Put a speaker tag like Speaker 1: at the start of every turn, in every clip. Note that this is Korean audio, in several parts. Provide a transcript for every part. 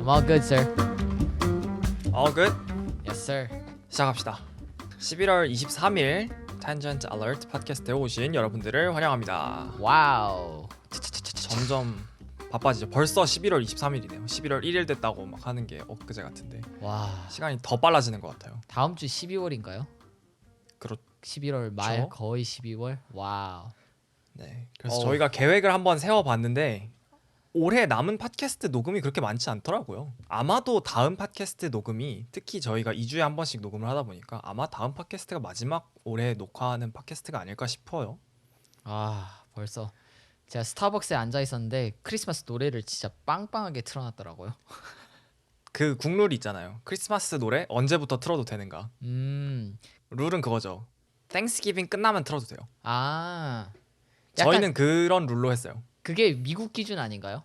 Speaker 1: I'm all good, sir.
Speaker 2: All good?
Speaker 1: Yes, sir.
Speaker 2: 시작합시다. 11월 23일 Tangent Alert 팟캐스트에 오신 여러분들을 환영합니다.
Speaker 1: 와우.
Speaker 2: 점점 바빠지죠. 벌써 11월 23일이네요. 11월 1일 됐다고 막 하는 게 엊그제 같은데
Speaker 1: 와.
Speaker 2: 시간이 더 빨라지는 것 같아요.
Speaker 1: 다음 주 12월인가요?
Speaker 2: 그렇죠.
Speaker 1: 11월 말 거의 12월. 와우.
Speaker 2: 네. 그래서 저희가 계획을 한번 세워봤는데 올해 남은 팟캐스트 녹음이 그렇게 많지 않더라고요. 아마도 다음 팟캐스트 녹음이 특히 저희가 2주에 한 번씩 녹음을 하다 보니까 아마 다음 팟캐스트가 마지막 올해 녹화하는 팟캐스트가 아닐까 싶어요.
Speaker 1: 아, 벌써 제가 스타벅스에 앉아 있었는데 크리스마스 노래를 진짜 빵빵하게 틀어놨더라고요.
Speaker 2: 그 국룰이 있잖아요. 크리스마스 노래 언제부터 틀어도 되는가. 룰은 그거죠. 땡스기빙 끝나면 틀어도 돼요.
Speaker 1: 아, 약간
Speaker 2: 저희는 그런 룰로 했어요.
Speaker 1: 그게 미국 기준 아닌가요?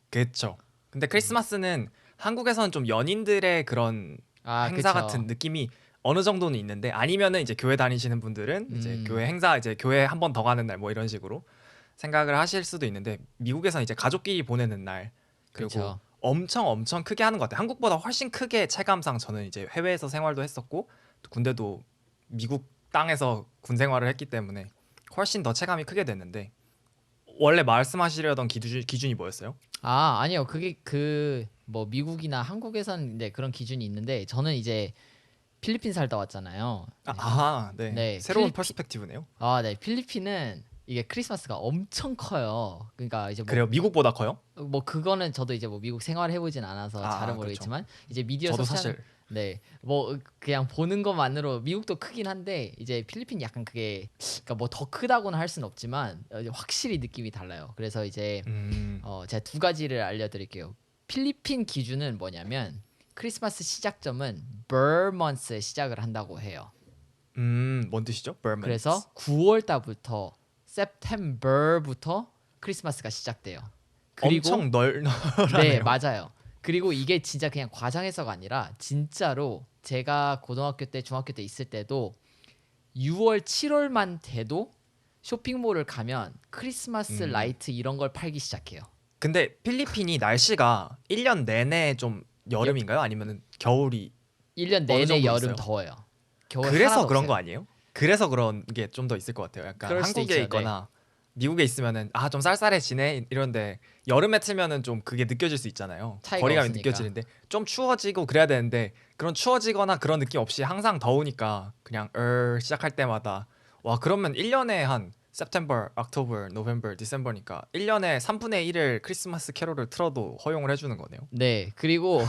Speaker 2: 그렇죠. 근데 크리스마스는 한국에서는 좀 연인들의 그런 행사
Speaker 1: 그쵸.
Speaker 2: 같은 느낌이 어느 정도는 있는데 아니면은 이제 교회 다니시는 분들은 이제 교회 행사 이제 교회 한 번 더 가는 날 뭐 이런 식으로 생각을 하실 수도 있는데 미국에서는 이제 가족끼리 보내는 날 그리고
Speaker 1: 그쵸.
Speaker 2: 엄청 크게 하는 것 같아요. 한국보다 훨씬 크게 체감상 저는 이제 해외에서 생활도 했었고 또 군대도 미국 땅에서 군 생활을 했기 때문에 훨씬 더 체감이 크게 됐는데 원래 말씀하시려던 기준이 뭐였어요?
Speaker 1: 아니요. 그게 뭐 미국이나 한국에서는 이제 그런 기준이 있는데 저는 이제 필리핀 살다 왔잖아요.
Speaker 2: 네.
Speaker 1: 네,
Speaker 2: 새로운 퍼스펙티브네요.
Speaker 1: 네. 필리핀은 이게 크리스마스가 엄청 커요. 그러니까 이제
Speaker 2: 그래요? 미국보다 커요?
Speaker 1: 뭐 그거는 저도 이제 뭐 미국 생활해 보진 않아서 잘은
Speaker 2: 그렇죠.
Speaker 1: 모르겠지만 이제 미디어
Speaker 2: 저도
Speaker 1: 소셜
Speaker 2: 사실
Speaker 1: 뭐 그냥 보는 것만으로 미국도 크긴 한데 이제 필리핀 약간 그게 그러니까 뭐 더 크다고는 할 수는 없지만 확실히 느낌이 달라요. 그래서 이제 제가 두 가지를 알려드릴게요. 필리핀 기준은 뭐냐면 크리스마스 시작점은 버먼스에 시작을 한다고 해요.
Speaker 2: 뭔 뜻이죠? Burmans.
Speaker 1: 그래서 9월 달부터 September부터 크리스마스가 시작돼요. 그리고
Speaker 2: 엄청 널널하네요.
Speaker 1: 네, 맞아요. 그리고 이게 진짜 그냥 과장해서가 아니라 진짜로 제가 고등학교 때, 중학교 때 있을 때도 6월, 7월만 돼도 쇼핑몰을 가면 크리스마스 라이트 이런 걸 팔기 시작해요.
Speaker 2: 근데 필리핀이 날씨가 1년 내내 좀 여름인가요? 아니면 겨울이
Speaker 1: 1년
Speaker 2: 어느
Speaker 1: 내내
Speaker 2: 정도
Speaker 1: 여름
Speaker 2: 있어요?
Speaker 1: 더워요. 겨울
Speaker 2: 그래서
Speaker 1: 하나도
Speaker 2: 그런
Speaker 1: 없어요.
Speaker 2: 거 아니에요? 그래서 그런 게 좀 더 있을 것 같아요. 약간
Speaker 1: 그럴 수도
Speaker 2: 한국에
Speaker 1: 있죠.
Speaker 2: 있거나 미국에 있으면은 좀 쌀쌀해지네 이런데 여름에 틀면은 좀 그게 느껴질 수 있잖아요.
Speaker 1: 차이가
Speaker 2: 거리감이
Speaker 1: 없으니까.
Speaker 2: 느껴지는데 좀 추워지고 그래야 되는데 그런 추워지거나 그런 느낌 없이 항상 더우니까 그냥 시작할 때마다 와 그러면 1년에 한 September, October, November, December니까 1년에 3분의 1을 크리스마스 캐롤을 틀어도 허용을 해주는 거네요.
Speaker 1: 네, 그리고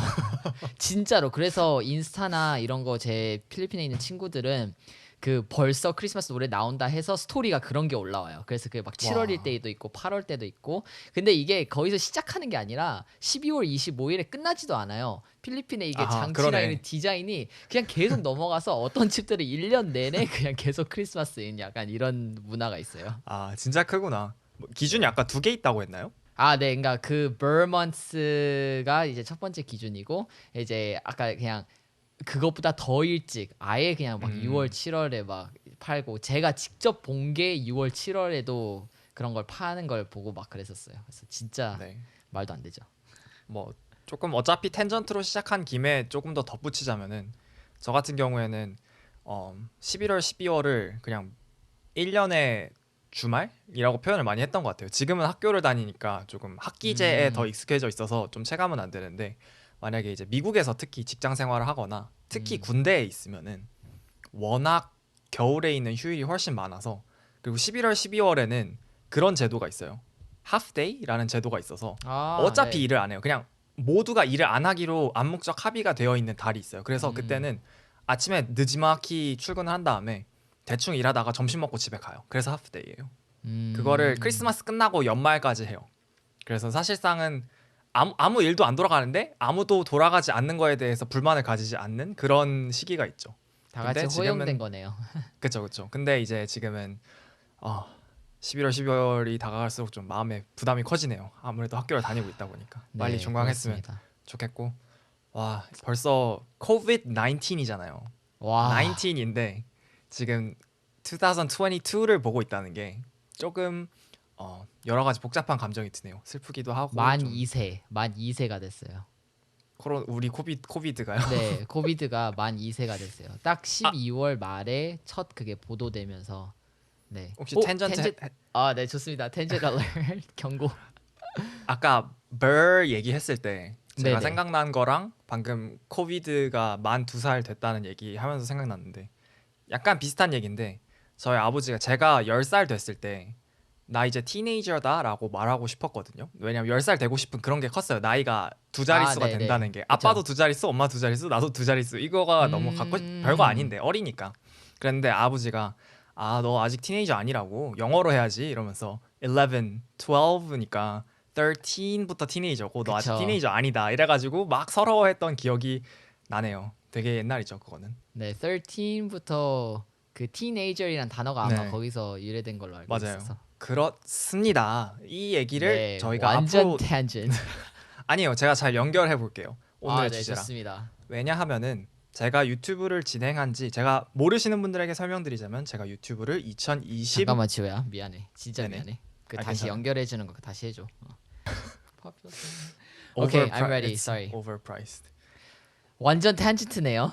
Speaker 1: 진짜로 그래서 인스타나 이런 거 제 필리핀에 있는 친구들은 그 벌써 크리스마스 노래 나온다 해서 스토리가 그런 게 올라와요. 그래서 그게 막 7월일 때도 있고 8월 때도 있고. 근데 이게 거기서 시작하는 게 아니라 12월 25일에 끝나지도 않아요. 필리핀의 이게 장치랑
Speaker 2: 그러네.
Speaker 1: 이런 디자인이 그냥 계속 넘어가서 어떤 집들은 1년 내내 그냥 계속 크리스마스인 약간 이런 문화가 있어요.
Speaker 2: 진짜 크구나. 기준이 아까 2개 있다고 했나요?
Speaker 1: 네, 그러니까 그 버먼스가 이제 첫 번째 기준이고 이제 아까 그냥 그것보다 더 일찍 아예 그냥 막 6월 7월에 막 팔고 제가 직접 본 게 6월 7월에도 그런 걸 파는 걸 보고 막 그랬었어요. 그래서 진짜
Speaker 2: 네.
Speaker 1: 말도 안 되죠.
Speaker 2: 뭐 조금 어차피 텐전트로 시작한 김에 조금 더 덧붙이자면은 저 같은 경우에는 11월, 12월을 그냥 1년의 주말이라고 표현을 많이 했던 것 같아요. 지금은 학교를 다니니까 조금 학기제에 더 익숙해져 있어서 좀 체감은 안 되는데 만약에 이제 미국에서 특히 직장 생활을 하거나 특히 군대에 있으면은 워낙 겨울에 있는 휴일이 훨씬 많아서 그리고 11월, 12월에는 그런 제도가 있어요. 하프데이라는 제도가 있어서 어차피
Speaker 1: 네.
Speaker 2: 일을 안 해요. 그냥 모두가 일을 안 하기로 암묵적 합의가 되어 있는 달이 있어요. 그래서 그때는 아침에 늦지막히 출근을 한 다음에 대충 일하다가 점심 먹고 집에 가요. 그래서 하프데이예요. 그거를 크리스마스 끝나고 연말까지 해요. 그래서 사실상은 아무 일도 안 돌아가는데 아무도 돌아가지 않는 거에 대해서 불만을 가지지 않는 그런 시기가 있죠.
Speaker 1: 다 같이
Speaker 2: 근데
Speaker 1: 허용된
Speaker 2: 지금은
Speaker 1: 거네요.
Speaker 2: 그쵸. 근데 이제 지금은 11월, 12월이 다가갈수록 좀 마음에 부담이 커지네요. 아무래도 학교를 다니고 있다 보니까 빨리
Speaker 1: 네,
Speaker 2: 종강했으면
Speaker 1: 그렇습니다.
Speaker 2: 좋겠고 와 벌써 코비드 19이잖아요.
Speaker 1: 와,
Speaker 2: 19인데 지금 2022를 보고 있다는 게 조금 여러 가지 복잡한 감정이 드네요. 슬프기도 하고
Speaker 1: 만
Speaker 2: 좀
Speaker 1: 2세, 만 2세가 됐어요.
Speaker 2: 우리 코비드가요?
Speaker 1: 네, 코비드가 만 2세가 됐어요. 딱 12월 말에 첫 그게 보도되면서 네.
Speaker 2: 혹시 텐전트
Speaker 1: 네, 좋습니다. 텐전 알ert 경고.
Speaker 2: 아까 벌 얘기했을 때 제가
Speaker 1: 네네.
Speaker 2: 생각난 거랑 방금 코비드가 만 2살 됐다는 얘기 하면서 생각났는데 약간 비슷한 얘기인데 저희 아버지가 제가 10살 됐을 때 나 이제 티네이저다라고 말하고 싶었거든요. 왜냐면 10살 되고 싶은 그런 게 컸어요. 나이가 두 자릿수가
Speaker 1: 네네.
Speaker 2: 된다는 게
Speaker 1: 그쵸.
Speaker 2: 아빠도 두 자릿수, 엄마 두 자릿수, 나도 두 자릿수 이거가 너무 갖고 별거 아닌데 어리니까. 그랬는데 아버지가 너 아직 티네이저 아니라고 영어로 해야지 이러면서 11, 12니까 13부터 티네이저고 너 아직
Speaker 1: 그쵸.
Speaker 2: 티네이저 아니다 이래가지고 막 서러워했던 기억이 나네요. 되게 옛날이죠 그거는.
Speaker 1: 네, 13부터 그 teenager이란 단어가 아마
Speaker 2: 네.
Speaker 1: 거기서 유래된 걸로 알고
Speaker 2: 맞아요.
Speaker 1: 있어서.
Speaker 2: 그렇습니다. 이 얘기를
Speaker 1: 네,
Speaker 2: 저희가
Speaker 1: 완전
Speaker 2: 앞으로
Speaker 1: tangent.
Speaker 2: 아니요, 제가 잘 연결해 볼게요. 오늘의
Speaker 1: 네,
Speaker 2: 주제랑.
Speaker 1: 좋습니다.
Speaker 2: 왜냐하면은 제가 유튜브를 진행한지 제가 모르시는 분들에게 설명드리자면 제가 유튜브를 2020
Speaker 1: 잠깐만 지호야, 미안해. 진짜
Speaker 2: 네네.
Speaker 1: 미안해. 다시
Speaker 2: 괜찮아.
Speaker 1: 연결해 주는 거 다시 해줘. Okay, I'm ready.
Speaker 2: it's
Speaker 1: Sorry.
Speaker 2: overpriced.
Speaker 1: 완전 tangent네요.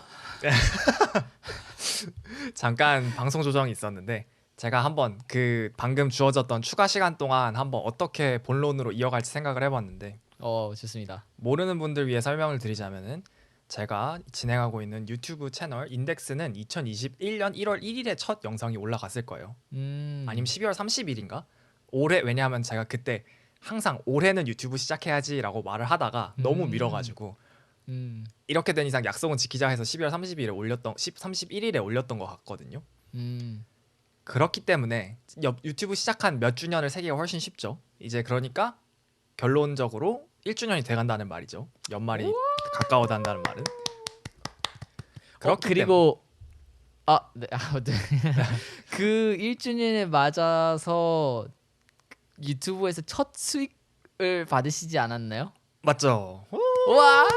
Speaker 2: 잠깐 방송 조정이 있었는데 제가 한번 그 방금 주어졌던 추가 시간 동안 한번 어떻게 본론으로 이어갈지 생각을 해봤는데
Speaker 1: 좋습니다.
Speaker 2: 모르는 분들 위해 설명을 드리자면은 제가 진행하고 있는 유튜브 채널 인덱스는 2021년 1월 1일에 첫 영상이 올라갔을 거예요. 아니면 12월 30일인가? 올해 왜냐하면 제가 그때 항상 올해는 유튜브 시작해야지라고 말을 하다가 너무 미뤄가지고 이렇게 된 이상 약속은 지키자 해서 12월 30일에 올렸던 31일에 올렸던 것 같거든요. 그렇기 때문에 유튜브 시작한 몇 주년을 세기가 훨씬 쉽죠. 이제 그러니까 결론적으로 1주년이 돼간다는 말이죠. 연말이 가까워간다는 말은.
Speaker 1: 그리고 네. 그 1주년에 맞아서 유튜브에서 첫 수익을 받으시지 않았나요?
Speaker 2: 맞죠.
Speaker 1: 와!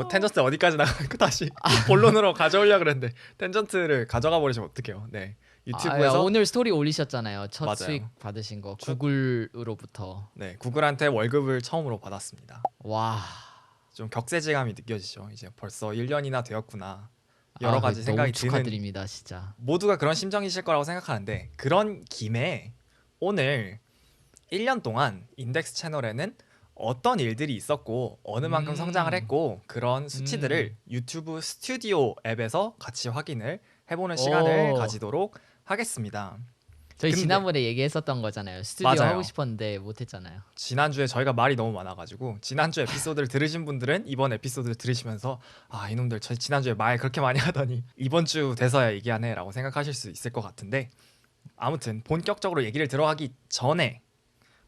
Speaker 2: 텐전트 어디까지 나가고 다시 본론으로 가져오려고 그랬는데 텐전트를 가져가 버리시면 어떡해요. 네. 유튜브에서
Speaker 1: 오늘 스토리 올리셨잖아요. 첫
Speaker 2: 맞아요.
Speaker 1: 수익 받으신 거 구글으로부터.
Speaker 2: 네, 구글한테 월급을 처음으로 받았습니다.
Speaker 1: 와.
Speaker 2: 좀 격세지감이 느껴지죠. 이제 벌써 1년이나 되었구나. 여러 가지 생각이
Speaker 1: 너무 축하드립니다, 진짜.
Speaker 2: 모두가 그런 심정이실 거라고 생각하는데 그런 김에 오늘 1년 동안 인덱스 채널에는 어떤 일들이 있었고 어느 만큼 성장을 했고 그런 수치들을 유튜브 스튜디오 앱에서 같이 확인을 해보는 시간을 가지도록 하겠습니다.
Speaker 1: 저희
Speaker 2: 근데-
Speaker 1: 지난번에 얘기했었던 거잖아요. 스튜디오
Speaker 2: 맞아요.
Speaker 1: 하고 싶었는데 못했잖아요.
Speaker 2: 지난주에 저희가 말이 너무 많아가지고 지난주 에피소드를 들으신 분들은 이번 에피소드를 들으시면서 이놈들 저 지난주에 말 그렇게 많이 하더니 이번 주 돼서야 얘기하네 라고 생각하실 수 있을 것 같은데 아무튼 본격적으로 얘기를 들어가기 전에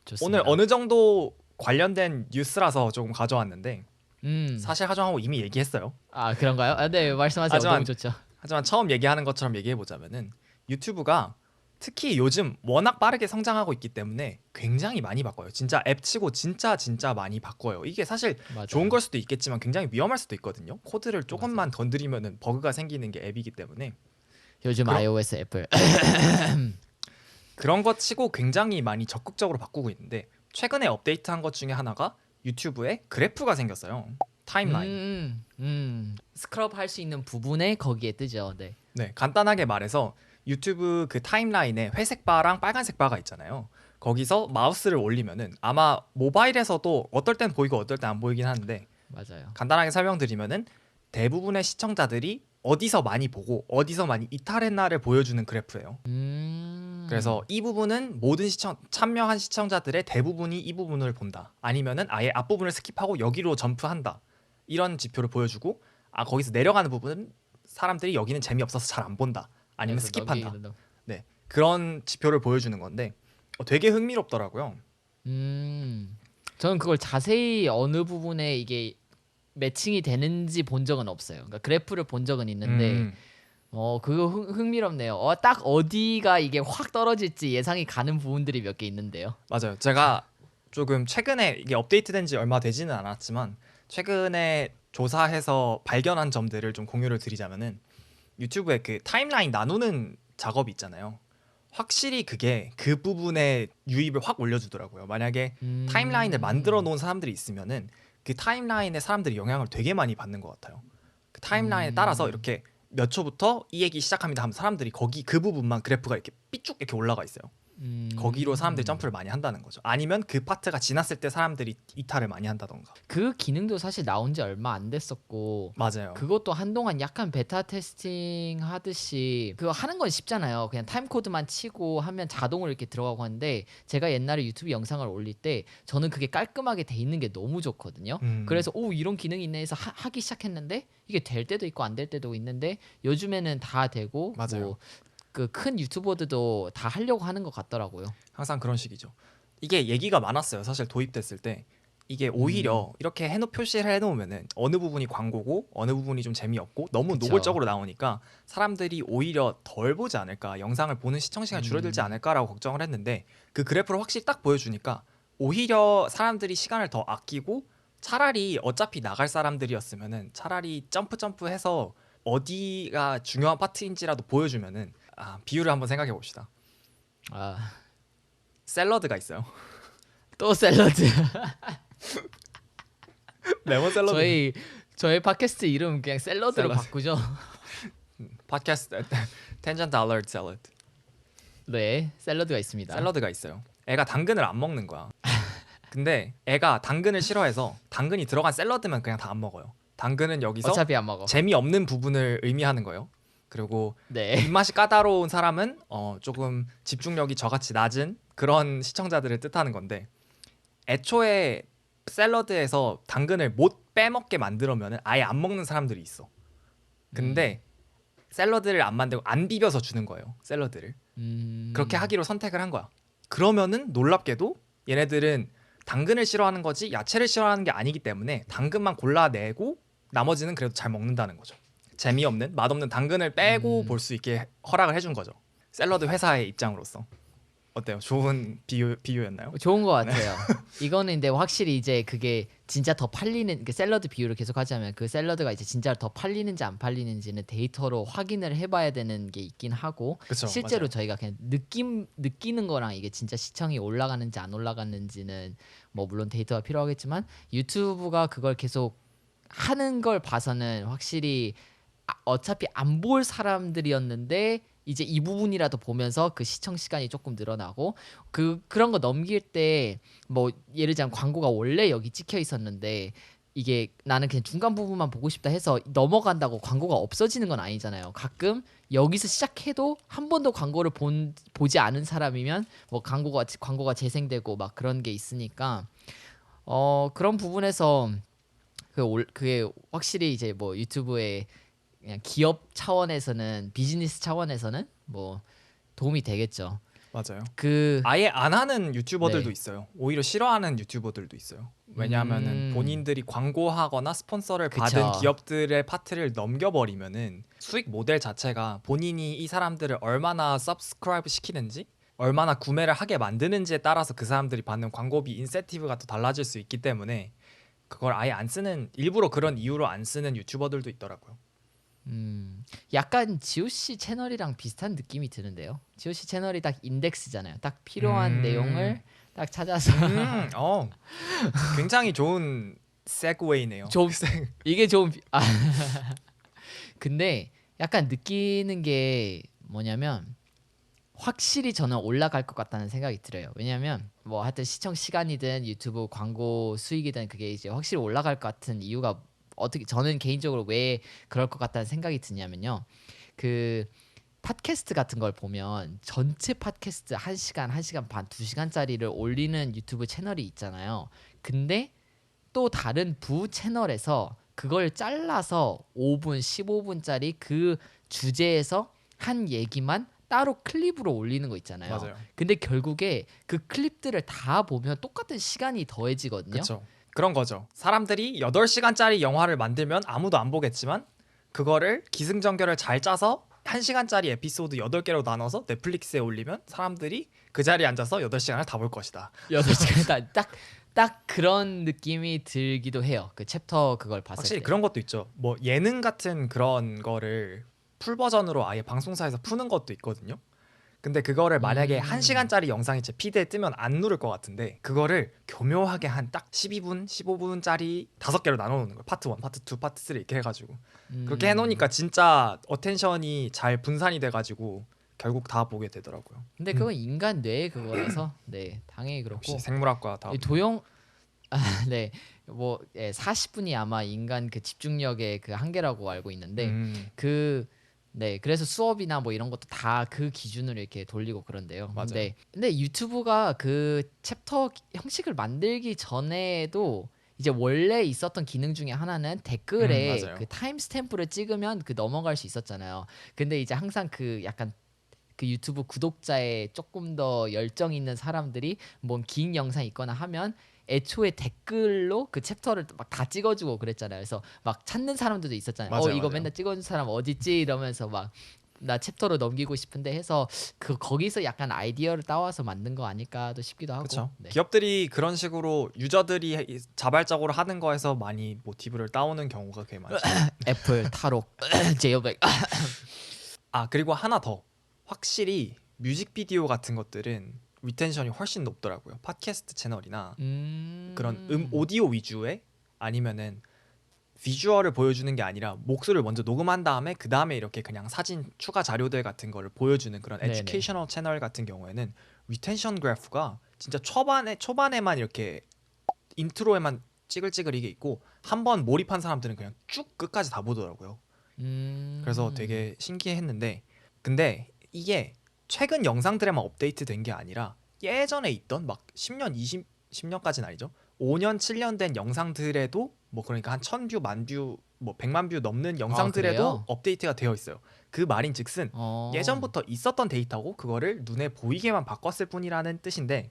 Speaker 1: 좋습니다.
Speaker 2: 오늘 어느 정도 관련된 뉴스라서 조금 가져왔는데 사실 하정하고 이미 얘기했어요.
Speaker 1: 그런가요? 네, 말씀하세요.
Speaker 2: 하지만-
Speaker 1: 너무 좋죠.
Speaker 2: 하지만 처음 얘기하는 것처럼 얘기해보자면은 유튜브가 특히 요즘 워낙 빠르게 성장하고 있기 때문에 굉장히 많이 바꿔요. 진짜 앱치고 진짜 많이 바꿔요. 이게 사실
Speaker 1: 맞아요.
Speaker 2: 좋은 걸 수도 있겠지만 굉장히 위험할 수도 있거든요. 코드를 조금만 건드리면은 버그가 생기는 게 앱이기 때문에
Speaker 1: 요즘
Speaker 2: 그럼-
Speaker 1: iOS 애플.
Speaker 2: 그런 것 치고 굉장히 많이 적극적으로 바꾸고 있는데 최근에 업데이트한 것 중에 하나가 유튜브에 그래프가 생겼어요. 타임라인.
Speaker 1: 스크럽 할 수 있는 부분에 거기에 뜨죠. 네.
Speaker 2: 네, 간단하게 말해서 유튜브 그 타임라인에 회색 바랑 빨간색 바가 있잖아요. 거기서 마우스를 올리면은 아마 모바일에서도 어떨 땐 보이고 어떨 땐 안 보이긴 하는데
Speaker 1: 맞아요.
Speaker 2: 간단하게 설명드리면은 대부분의 시청자들이 어디서 많이 보고 어디서 많이 이탈했나를 보여주는 그래프예요. 그래서 이 부분은 모든 참여한 시청자들의 대부분이 이 부분을 본다. 아니면은 아예 앞부분을 스킵하고 여기로 점프한다. 이런 지표를 보여주고 거기서 내려가는 부분은 사람들이 여기는 재미없어서 잘 안 본다. 아니면
Speaker 1: 그래서
Speaker 2: 스킵한다. 네, 그런 지표를 보여주는 건데 되게 흥미롭더라고요.
Speaker 1: 저는 그걸 자세히 어느 부분에 이게 매칭이 되는지 본 적은 없어요. 그러니까 그래프를 본 적은 있는데 그거 흥미롭네요. 딱 어디가 이게 확 떨어질지 예상이 가는 부분들이 몇 개 있는데요.
Speaker 2: 맞아요. 제가 조금 최근에 이게 업데이트된 지 얼마 되지는 않았지만 최근에 조사해서 발견한 점들을 좀 공유를 드리자면은 유튜브에 그 타임라인 나누는 작업이 있잖아요. 확실히 그게 그 부분에 유입을 확 올려주더라고요. 만약에 타임라인을 만들어 놓은 사람들이 있으면은 그 타임라인에 사람들이 영향을 되게 많이 받는 것 같아요. 그 타임라인에 따라서 이렇게 몇 초부터 이 얘기 시작합니다 하면 사람들이 거기 그 부분만 그래프가 이렇게 삐쭉 이렇게 올라가 있어요. 거기로 사람들이 점프를 많이 한다는 거죠. 아니면 그 파트가 지났을 때 사람들이 이탈을 많이 한다던가.
Speaker 1: 그 기능도 사실 나온 지 얼마 안 됐었고
Speaker 2: 맞아요.
Speaker 1: 그것도 한동안 약간 베타 테스팅 하듯이 그거 하는 건 쉽잖아요. 그냥 타임 코드만 치고 하면 자동으로 이렇게 들어가고 하는데 제가 옛날에 유튜브 영상을 올릴 때 저는 그게 깔끔하게 돼 있는 게 너무 좋거든요. 그래서 오 이런 기능이 있네 해서 하기 시작했는데 이게 될 때도 있고 안 될 때도 있는데 요즘에는 다 되고
Speaker 2: 맞아요.
Speaker 1: 뭐 그 큰 유튜버들도 다 하려고 하는 것 같더라고요.
Speaker 2: 항상 그런 식이죠. 이게 얘기가 많았어요. 사실 도입됐을 때 이게 오히려 이렇게 표시를 해놓으면은 어느 부분이 광고고 어느 부분이 좀 재미없고 너무
Speaker 1: 그쵸.
Speaker 2: 노골적으로 나오니까 사람들이 오히려 덜 보지 않을까, 영상을 보는 시청 시간이 줄어들지 않을까라고 걱정을 했는데 그 그래프를 확실히 딱 보여주니까 오히려 사람들이 시간을 더 아끼고 차라리 어차피 나갈 사람들이었으면은 차라리 점프해서 어디가 중요한 파트인지라도 보여주면은 비유를 한번 생각해 봅시다.
Speaker 1: 아,
Speaker 2: 샐러드가 있어요.
Speaker 1: 또 샐러드.
Speaker 2: 레몬 샐러드.
Speaker 1: 저희 팟캐스트 이름 그냥 샐러드로
Speaker 2: 샐러드.
Speaker 1: 바꾸죠.
Speaker 2: 팟캐스트 텐전트 알러트 샐러드.
Speaker 1: 네, 샐러드가 있습니다.
Speaker 2: 샐러드가 있어요. 애가 당근을 안 먹는 거야. 근데 애가 당근을 싫어해서 당근이 들어간 샐러드면 그냥 다 안 먹어요. 당근은 여기서
Speaker 1: 어차피 안 먹어.
Speaker 2: 재미없는 부분을 의미하는 거예요. 그리고
Speaker 1: 네.
Speaker 2: 입맛이 까다로운 사람은 조금 집중력이 저같이 낮은 그런 시청자들을 뜻하는 건데 애초에 샐러드에서 당근을 못 빼먹게 만들면 아예 안 먹는 사람들이 있어. 근데 샐러드를 안 만들고 안 비벼서 주는 거예요. 샐러드를. 그렇게 하기로 선택을 한 거야. 그러면은 놀랍게도 얘네들은 당근을 싫어하는 거지 야채를 싫어하는 게 아니기 때문에 당근만 골라내고 나머지는 그래도 잘 먹는다는 거죠. 재미없는 맛없는 당근을 빼고 볼 수 있게 허락을 해준 거죠. 샐러드 회사의 입장으로서 어때요? 좋은 비유였나요?
Speaker 1: 좋은 것 같아요. 이거는 근데 확실히 이제 그게 진짜 더 팔리는 그 샐러드 비유를 계속 하자면 그 샐러드가 이제 진짜 더 팔리는지 안 팔리는지는 데이터로 확인을 해봐야 되는 게 있긴 하고
Speaker 2: 그쵸,
Speaker 1: 실제로
Speaker 2: 맞아요.
Speaker 1: 저희가 그냥 느끼는 거랑 이게 진짜 시청이 올라가는지 안 올라가는지는 뭐 물론 데이터가 필요하겠지만 유튜브가 그걸 계속 하는 걸 봐서는 확실히 어차피 안 볼 사람들이었는데 이제 이 부분이라도 보면서 그 시청 시간이 조금 늘어나고 그런 거 넘길 때 뭐 예를 들자면 광고가 원래 여기 찍혀 있었는데 이게 나는 그냥 중간 부분만 보고 싶다 해서 넘어간다고 광고가 없어지는 건 아니잖아요. 가끔 여기서 시작해도 한 번도 광고를 보지 않은 사람이면 뭐 광고가 재생되고 막 그런 게 있으니까 그런 부분에서 그게 확실히 이제 뭐 유튜브에 그냥 기업 차원에서는 비즈니스 차원에서는 뭐 도움이 되겠죠.
Speaker 2: 맞아요.
Speaker 1: 그
Speaker 2: 아예 안 하는 유튜버들도
Speaker 1: 네.
Speaker 2: 있어요. 오히려 싫어하는 유튜버들도 있어요. 왜냐하면은 본인들이 광고하거나 스폰서를
Speaker 1: 그쵸.
Speaker 2: 받은 기업들의 파트를 넘겨버리면은 수익 모델 자체가 본인이 이 사람들을 얼마나 서브스크라이브 시키는지 얼마나 구매를 하게 만드는지에 따라서 그 사람들이 받는 광고비 인센티브가 또 달라질 수 있기 때문에 그걸 아예 안 쓰는 일부러 그런 이유로 안 쓰는 유튜버들도 있더라고요.
Speaker 1: 약간 GOC 채널이랑 비슷한 느낌이 드는데요. GOC 채널이 딱 인덱스잖아요. 딱 필요한 내용을 딱 찾아서
Speaker 2: 굉장히 좋은 세그웨이네요.
Speaker 1: 이게 좀 근데 약간 느끼는 게 뭐냐면 확실히 저는 올라갈 것 같다는 생각이 들어요. 왜냐하면 뭐 하여튼 시청 시간이든 유튜브 광고 수익이든 그게 이제 확실히 올라갈 것 같은 이유가 어떻게 저는 개인적으로 왜 그럴 것 같다는 생각이 드냐면요. 그 팟캐스트 같은 걸 보면 전체 팟캐스트 1시간, 1시간 반, 2시간짜리를 올리는 유튜브 채널이 있잖아요. 근데 또 다른 부 채널에서 그걸 잘라서 5분, 15분짜리 그 주제에서 한 얘기만 따로 클립으로 올리는 거 있잖아요.
Speaker 2: 맞아요.
Speaker 1: 근데 결국에 그 클립들을 다 보면 똑같은 시간이 더해지거든요.
Speaker 2: 그렇죠. 그런 거죠. 사람들이 8시간짜리 영화를 만들면 아무도 안 보겠지만 그거를 기승전결을 잘 짜서 1시간짜리 에피소드 8개로 나눠서 넷플릭스에 올리면 사람들이 그 자리에 앉아서 8시간을 다 볼 것이다.
Speaker 1: 8시간 딱 그런 느낌이 들기도 해요. 그 챕터 그걸 봤을
Speaker 2: 확실히
Speaker 1: 때.
Speaker 2: 그런 것도 있죠. 뭐 예능 같은 그런 거를 풀 버전으로 아예 방송사에서 푸는 것도 있거든요. 근데 그거를 만약에 1시간짜리 영상이 제 피드에 뜨면 안 누를 것 같은데 그거를 교묘하게 한 딱 12분, 15분짜리 5개로 나눠 놓는 거예요. 파트 1, 파트 2, 파트 3 이렇게 해가지고 그렇게 해놓으니까 진짜 어텐션이 잘 분산이 돼가지고 결국 다 보게 되더라고요.
Speaker 1: 근데 그건 인간 뇌의 그거라서 네 당연히 그렇고
Speaker 2: 역시 생물학과 다
Speaker 1: 이 도형 네, 뭐 40분이 아마 인간 그 집중력의 그 한계라고 알고 있는데 그 네, 그래서 수업이나 뭐 이런 것도 다 그 기준으로 이렇게 돌리고 그런데요.
Speaker 2: 맞아요.
Speaker 1: 근데 유튜브가 그 챕터 형식을 만들기 전에도 이제 원래 있었던 기능 중에 하나는 댓글에
Speaker 2: 맞아요.
Speaker 1: 그 타임 스탬프를 찍으면 그 넘어갈 수 있었잖아요. 근데 이제 항상 그 약간 그 유튜브 구독자에 조금 더 열정 있는 사람들이 뭐 긴 영상 있거나 하면 애초에 댓글로 그 챕터를 막 다 찍어주고 그랬잖아요. 그래서 막 찾는 사람들도 있었잖아요.
Speaker 2: 맞아요,
Speaker 1: 이거
Speaker 2: 맞아요.
Speaker 1: 맨날 찍어준 사람 어딨지 이러면서 막 나 챕터로 넘기고 싶은데 해서 그 거기서 약간 아이디어를 따와서 만든 거 아닐까도 싶기도 하고.
Speaker 2: 그렇죠.
Speaker 1: 네.
Speaker 2: 기업들이 그런 식으로 유저들이 자발적으로 하는 거에서 많이 모티브를 따오는 경우가 꽤 많죠.
Speaker 1: 애플, 탈옥, 제이오백.
Speaker 2: 아 그리고 하나 더 확실히 뮤직비디오 같은 것들은 리텐션이 훨씬 높더라고요. 팟캐스트 채널이나 그런 오디오 위주의 아니면은 비주얼을 보여주는 게 아니라 목소리를 먼저 녹음한 다음에 그 다음에 이렇게 그냥 사진 추가 자료들 같은 거를 보여주는 그런
Speaker 1: 네네.
Speaker 2: 에듀케이셔널 채널 같은 경우에는 리텐션 그래프가 진짜 초반에만 이렇게 인트로에만 찌글찌글이게 있고 한번 몰입한 사람들은 그냥 쭉 끝까지 다 보더라고요. 그래서 되게 신기했는데 근데 이게 최근 영상들에만 업데이트된 게 아니라 예전에 있던 막 10년, 10년까지는 아니죠. 5년, 7년 된 영상들에도 뭐 그러니까 한 1000뷰, 만뷰, 뭐 100만 뷰 넘는 영상들에도
Speaker 1: 그래요?
Speaker 2: 업데이트가 되어 있어요. 그 말인즉슨 예전부터 있었던 데이터고 그거를 눈에 보이게만 바꿨을 뿐이라는 뜻인데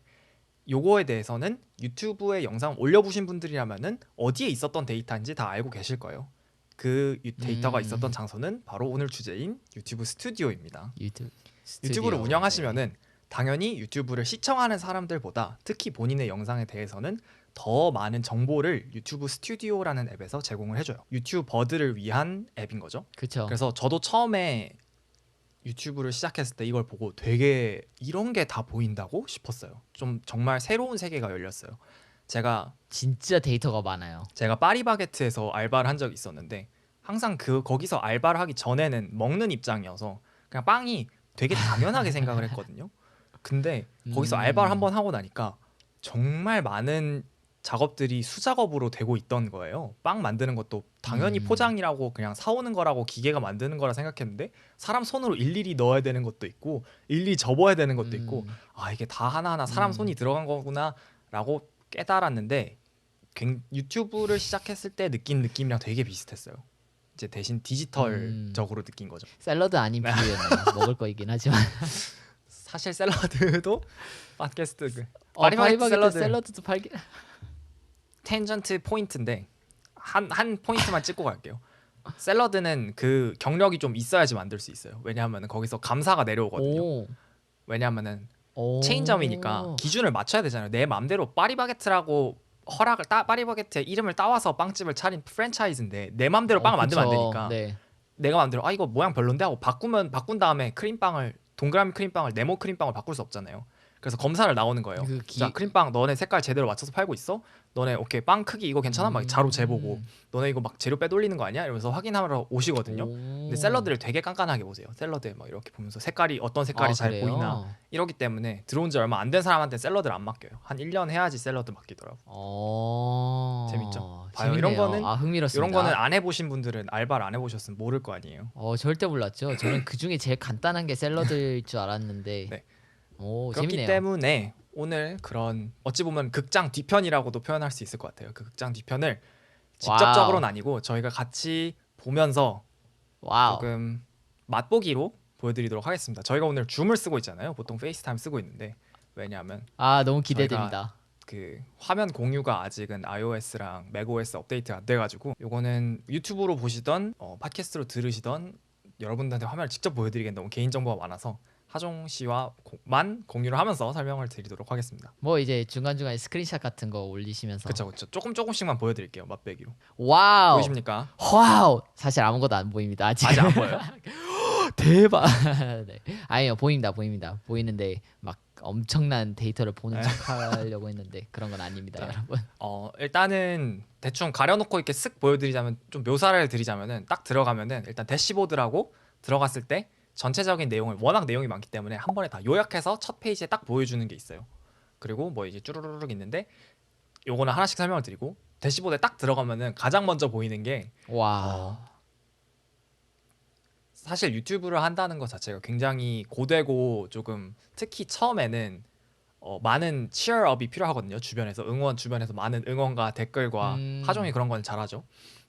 Speaker 2: 요거에 대해서는 유튜브에 영상 올려보신 분들이라면은 어디에 있었던 데이터인지 다 알고 계실 거예요. 그 데이터가 있었던 장소는 바로 오늘 주제인 유튜브 스튜디오입니다. 유튜브를 운영하시면은 당연히 유튜브를 시청하는 사람들보다 특히 본인의 영상에 대해서는 더 많은 정보를 유튜브 스튜디오라는 앱에서 제공을 해줘요. 유튜버들을 위한 앱인 거죠.
Speaker 1: 그렇죠.
Speaker 2: 그래서 저도 처음에 유튜브를 시작했을 때 이걸 보고 되게 이런 게 다 보인다고 싶었어요. 좀 정말 새로운 세계가 열렸어요. 제가
Speaker 1: 진짜 데이터가 많아요.
Speaker 2: 파리바게트에서 알바를 한 적이 있었는데 항상 거기서 알바를 하기 전에는 먹는 입장이어서 그냥 빵이 되게 당연하게 생각을 했거든요. 근데 거기서 알바를 한번 하고 나니까 정말 많은 작업들이 수작업으로 되고 있던 거예요. 빵 만드는 것도 당연히 포장이라고 그냥 사오는 거라고 기계가 만드는 거라 생각했는데 사람 손으로 일일이 넣어야 되는 것도 있고 일일이 접어야 되는 것도 있고 아 이게 다 하나하나 사람 손이 들어간 거구나라고 깨달았는데 유튜브를 시작했을 때 느낀 느낌이랑 되게 비슷했어요. 이제 대신 디지털적으로 느낀 거죠.
Speaker 1: 샐러드 아닌 비유였네요. 먹을 거이긴 하지만
Speaker 2: 사실 샐러드도 팟캐스트
Speaker 1: 파리바게트 샐러드도 팔기
Speaker 2: 텐전트 포인트인데 한 포인트만 찍고 갈게요. 샐러드는 그 경력이 좀 있어야지 만들 수 있어요. 왜냐하면 거기서 감사가 내려오거든요. 왜냐하면은 체인점이니까 기준을 맞춰야 되잖아요. 내 맘대로 파리바게트라고 파리바게트의 이름을 따와서 빵집을 차린 프랜차이즈인데 내 맘대로 빵을 만들면 안 되니까
Speaker 1: 네.
Speaker 2: 내가 맘대로 이거 모양 별론데 하고 바꾼 다음에 동그라미 크림빵을 네모 크림빵을 바꿀 수 없잖아요. 그래서 검사를 나오는 거예요. 자 크림빵 너네 색깔 제대로 맞춰서 팔고 있어? 너네 오케이 빵 크기 이거 괜찮아? 막 자로 재보고 너네 이거 막 재료 빼돌리는 거 아니야? 이러면서 확인하러 오시거든요. 근데 샐러드를 되게 깐깐하게 보세요. 샐러드에 막 이렇게 보면서 어떤 색깔이 잘
Speaker 1: 그래요?
Speaker 2: 보이나 이러기 때문에 들어온 지 얼마 안 된 사람한테 샐러드를 안 맡겨요. 한 1년 해야지 샐러드 맡기더라고. 재밌죠? 봐요.
Speaker 1: 재밌네요.
Speaker 2: 이런 거는
Speaker 1: 흥미롭습니다.
Speaker 2: 이런 거는 안 해보신 분들은 알바를 안 해보셨으면 모를 거 아니에요.
Speaker 1: 절대 몰랐죠. 저는 그 중에 제일 간단한 게 샐러드일 줄 알았는데.
Speaker 2: 네.
Speaker 1: 그렇기
Speaker 2: 재밌네요. 때문에 오늘 그런 어찌 보면 극장 뒤편이라고도 표현할 수 있을 것 같아요. 그 극장 뒤편을 직접적으로는 아니고 저희가 같이 보면서 조금 맛보기로 보여드리도록 하겠습니다. 저희가 오늘 줌을 쓰고 있잖아요. 보통 페이스타임 쓰고 있는데 왜냐하면
Speaker 1: 너무 기대됩니다.
Speaker 2: 그 화면 공유가 아직은 iOS랑 macOS 업데이트가 안 돼가지고 요거는 유튜브로 보시던 팟캐스트로 들으시던 여러분들한테 화면을 직접 보여드리기엔 너무 개인정보가 많아서 하종 씨와만 공유를 하면서 설명을 드리도록 하겠습니다.
Speaker 1: 뭐 이제 중간중간에 스크린샷 같은 거 올리시면서
Speaker 2: 그렇죠. 조금씩만 보여드릴게요. 맛배기로.
Speaker 1: 와우.
Speaker 2: 보이십니까?
Speaker 1: 와우. 사실 아무것도 안 보입니다.
Speaker 2: 아직 안 보여요.
Speaker 1: 대박. 네. 아니요, 보입니다, 보입니다. 보이는데 막 엄청난 데이터를 보는 척하려고 했는데 그런 건 아닙니다,
Speaker 2: 네.
Speaker 1: 여러분.
Speaker 2: 일단은 대충 가려놓고 이렇게 쓱 보여드리자면 좀 묘사를 드리자면은 딱 들어가면은 일단 대시보드라고 들어갔을 때 전체적인 내용을 워낙 내용이 많기 때문에 한 번에 다 요약해서 첫 페이지에 딱 보여주는 게 있어요. 그리고 뭐 이제 쭈루루룩 있는데 요거는 하나씩 설명을 드리고 대시보드에 딱 들어가면은 가장 먼저 보이는 게
Speaker 1: 와.
Speaker 2: 사실 유튜브를 한다는 것 자체가 굉장히 고되고 조금 특히 처음에는 많은 치얼업이 필요하거든요. 주변에서 주변에서 많은 응원과 댓글과 하종이 그런 건 잘하죠.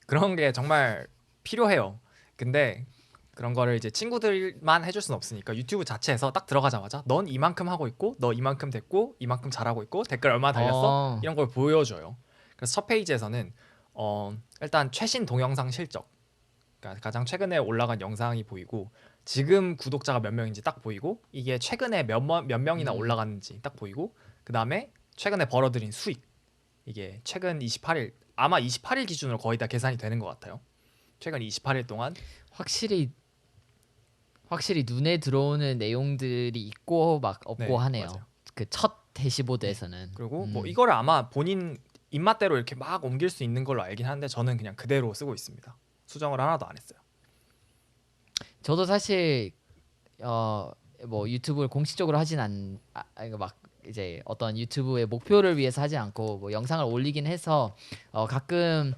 Speaker 2: 그런 게 정말 필요해요. 근데 그런 거를 이제 친구들만 해줄 수는 없으니까 유튜브 자체에서 딱 들어가자마자 넌 이만큼 하고 있고 너 이만큼 됐고 이만큼 잘하고 있고 댓글 얼마 달렸어 이런 걸 보여줘요. 그래서 첫 페이지에서는 일단 최신 동영상 실적, 그러니까 가장 최근에 올라간 영상이 보이고 지금 구독자가 몇 명인지 딱 보이고 이게 최근에 몇 명이나 올라갔는지 딱 보이고 그 다음에 최근에 벌어들인 수익, 이게 최근 28일 아마 28일 기준으로 거의 다 계산이 되는 것 같아요. 최근 28일 동안
Speaker 1: 확실히 눈에 들어오는 내용들이 있고 막 없고
Speaker 2: 네,
Speaker 1: 하네요.
Speaker 2: 맞아요.
Speaker 1: 그 첫 대시보드에서는.
Speaker 2: 네. 그리고 뭐 이거를 아마 본인 입맛대로 이렇게 막 옮길 수 있는 걸로 알긴 하는데 저는 그냥 그대로 쓰고 있습니다. 수정을 하나도 안 했어요.
Speaker 1: 저도 사실 뭐 유튜브를 공식적으로 하진 이거 막 이제 어떤 유튜브의 목표를 위해서 하지 않고 뭐 영상을 올리긴 해서 가끔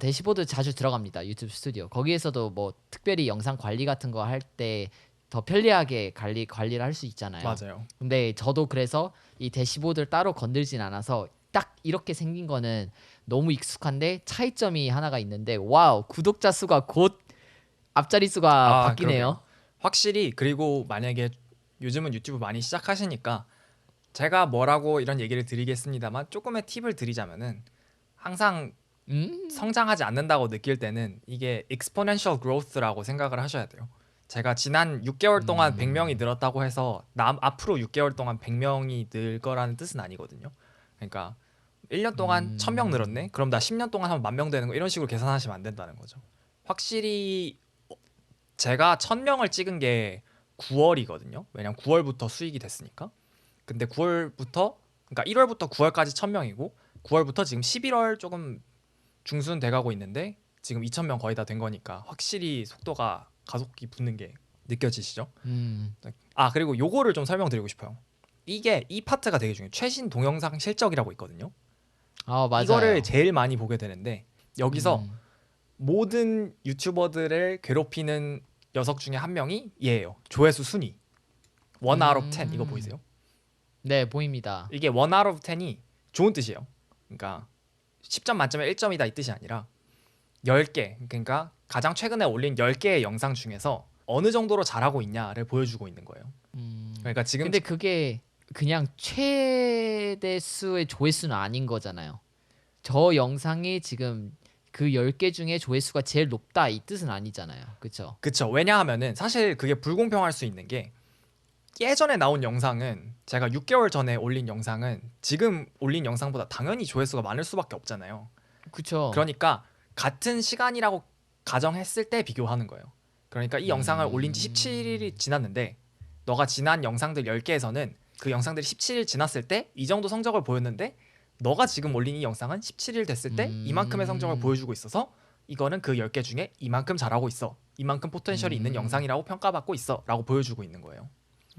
Speaker 1: 대시보드 자주 들어갑니다. 유튜브 스튜디오. 거기에서도 뭐 특별히 영상 관리 같은 거 할 때 더 편리하게 관리를 할 수 있잖아요.
Speaker 2: 맞아요.
Speaker 1: 근데 저도 그래서 이 대시보드를 따로 건들진 않아서 딱 이렇게 생긴 거는 너무 익숙한데 차이점이 하나가 있는데 와우, 구독자 수가 곧 앞자리 수가 바뀌네요.
Speaker 2: 그러게요. 확실히. 그리고 만약에 요즘은 유튜브 많이 시작하시니까 제가 뭐라고 이런 얘기를 드리겠습니다만 조금의 팁을 드리자면은 항상 성장하지 않는다고 느낄 때는 이게 exponential growth라고 생각을 하셔야 돼요. 제가 지난 6개월 동안 100명이 늘었다고 해서 앞으로 6개월 동안 100명이 늘 거라는 뜻은 아니거든요. 그러니까 1년 동안 1000명 늘었네? 그럼 나 10년 동안 하면 10,000명 되는 거, 이런 식으로 계산하시면 안 된다는 거죠. 확실히 제가 1000명을 찍은 게 9월이거든요. 왜냐면 9월부터 수익이 됐으니까. 근데 9월부터, 그러니까 1월부터 9월까지 1000명이고 9월부터 지금 11월 조금 중순 돼가고 있는데 지금 2000명 거의 다 된 거니까 확실히 속도가 가속기 붙는 게 느껴지시죠? 그리고 요거를 좀 설명드리고 싶어요. 이 파트가 되게 중요해요. 최신 동영상 실적이라고 있거든요.
Speaker 1: 맞아요.
Speaker 2: 이거를 제일 많이 보게 되는데 여기서 모든 유튜버들을 괴롭히는 녀석 중에 한 명이 얘예요. 조회수 순위 1 out of 10 이거 보이세요?
Speaker 1: 네, 보입니다.
Speaker 2: 이게 1 out of 10이 좋은 뜻이에요. 그러니까 10점 만점에 1점이다 이 뜻이 아니라 10개, 그러니까 가장 최근에 올린 10개의 영상 중에서 어느 정도로 잘하고 있냐를 보여주고 있는 거예요. 그러니까 지금
Speaker 1: 근데 그게 그냥 최대 수의 조회수는 아닌 거잖아요. 저 영상이 지금 그 10개 중에 조회수가 제일 높다 이 뜻은 아니잖아요. 그렇죠?
Speaker 2: 그쵸. 왜냐하면은 사실 그게 불공평할 수 있는 게 예전에 나온 영상은, 제가 6개월 전에 올린 영상은 지금 올린 영상보다 당연히 조회수가 많을 수밖에 없잖아요.
Speaker 1: 그렇죠.
Speaker 2: 그러니까 같은 시간이라고 가정했을 때 비교하는 거예요. 그러니까 이 영상을 올린 지 17일이 지났는데 너가 지난 영상들 10개에서는 그 영상들이 17일 지났을 때 이 정도 성적을 보였는데 너가 지금 올린 이 영상은 17일 됐을 때 이만큼의 성적을 보여주고 있어서 이거는 그 10개 중에 이만큼 잘하고 있어, 이만큼 포텐셜이 있는 영상이라고 평가받고 있어 라고 보여주고 있는 거예요.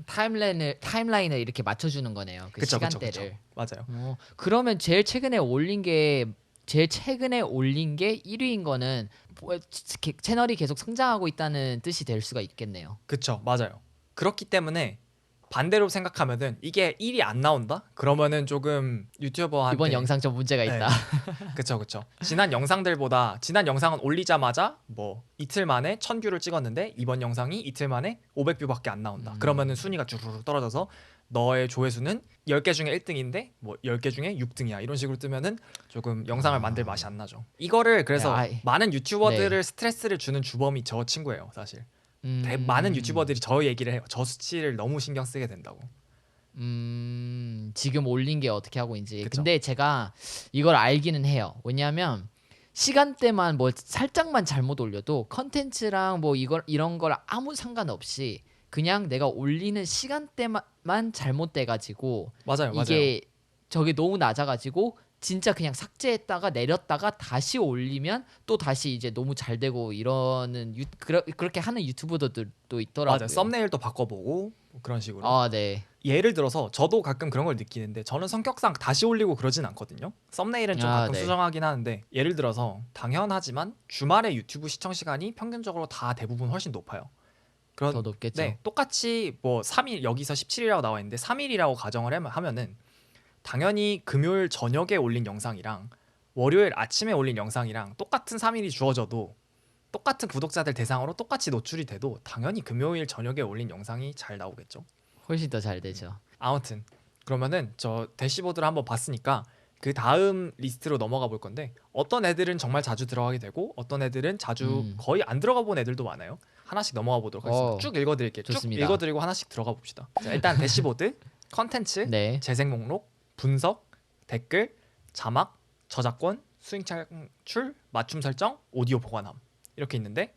Speaker 1: 타임라인을 이렇게 맞춰주는 거네요. 그
Speaker 2: 그쵸,
Speaker 1: 시간대를.
Speaker 2: 그쵸. 맞아요.
Speaker 1: 그러면 제일 최근에 올린 게 1위인 거는 채널이 계속 성장하고 있다는 뜻이 될 수가 있겠네요.
Speaker 2: 그쵸, 맞아요. 그렇기 때문에 반대로 생각하면은 이게 1이 안 나온다? 그러면은 조금 유튜버한테
Speaker 1: 이번 영상 좀 문제가 있다.
Speaker 2: 그쵸. 지난 영상은 올리자마자 뭐 이틀 만에 1000뷰를 찍었는데 이번 영상이 이틀 만에 500뷰밖에 안 나온다. 그러면은 순위가 주르륵 떨어져서 너의 조회수는 10개 중에 1등인데 뭐 10개 중에 6등이야. 이런 식으로 뜨면은 조금 영상을 만들 맛이 안 나죠. 이거를 그래서 많은 유튜버들을 스트레스를 주는 주범이 저 친구예요, 사실. 많은 유튜버들이 저 얘기를 해요. 저 수치를 너무 신경 쓰게 된다고.
Speaker 1: 지금 올린 게 어떻게 하고 있는지.
Speaker 2: 그쵸.
Speaker 1: 근데 제가 이걸 알기는 해요. 왜냐하면 시간대만 뭐 살짝만 잘못 올려도 컨텐츠랑 뭐 이런 걸 아무 상관없이 그냥 내가 올리는 시간대만 잘못돼 가지고
Speaker 2: 맞아요, 맞아요.
Speaker 1: 이게 저게 너무 낮아가지고 진짜 그냥 삭제했다가 내렸다가 다시 올리면 또 다시 이제 너무 잘 되고 이러는 그렇게 하는 유튜버들도 있더라고요.
Speaker 2: 맞아요. 썸네일도 바꿔보고 뭐 그런 식으로.
Speaker 1: 아, 네.
Speaker 2: 예를 들어서 저도 가끔 그런 걸 느끼는데 저는 성격상 다시 올리고 그러진 않거든요. 썸네일은 좀 가끔
Speaker 1: 네.
Speaker 2: 수정하긴 하는데 예를 들어서 당연하지만 주말에 유튜브 시청 시간이 평균적으로 다 대부분 훨씬 높아요.
Speaker 1: 더 높겠죠.
Speaker 2: 네, 똑같이 뭐 3일 여기서 17이라고 나와 있는데 3일이라고 가정을 하면은 당연히 금요일 저녁에 올린 영상이랑 월요일 아침에 올린 영상이랑 똑같은 3일이 주어져도 똑같은 구독자들 대상으로 똑같이 노출이 돼도 당연히 금요일 저녁에 올린 영상이 잘 나오겠죠.
Speaker 1: 훨씬 더 잘 되죠.
Speaker 2: 아무튼 그러면은 저 대시보드를 한번 봤으니까 그 다음 리스트로 넘어가 볼 건데 어떤 애들은 정말 자주 들어가게 되고 어떤 애들은 자주 거의 안 들어가 본 애들도 많아요. 하나씩 넘어가 보도록 하겠습니다. 쭉 읽어드릴게요.
Speaker 1: 좋습니다.
Speaker 2: 쭉 읽어드리고 하나씩 들어가 봅시다. 자, 일단 대시보드, 컨텐츠,
Speaker 1: 네.
Speaker 2: 재생 목록, 분석, 댓글, 자막, 저작권, 수익 창출, 맞춤 설정, 오디오 보관함 이렇게 있는데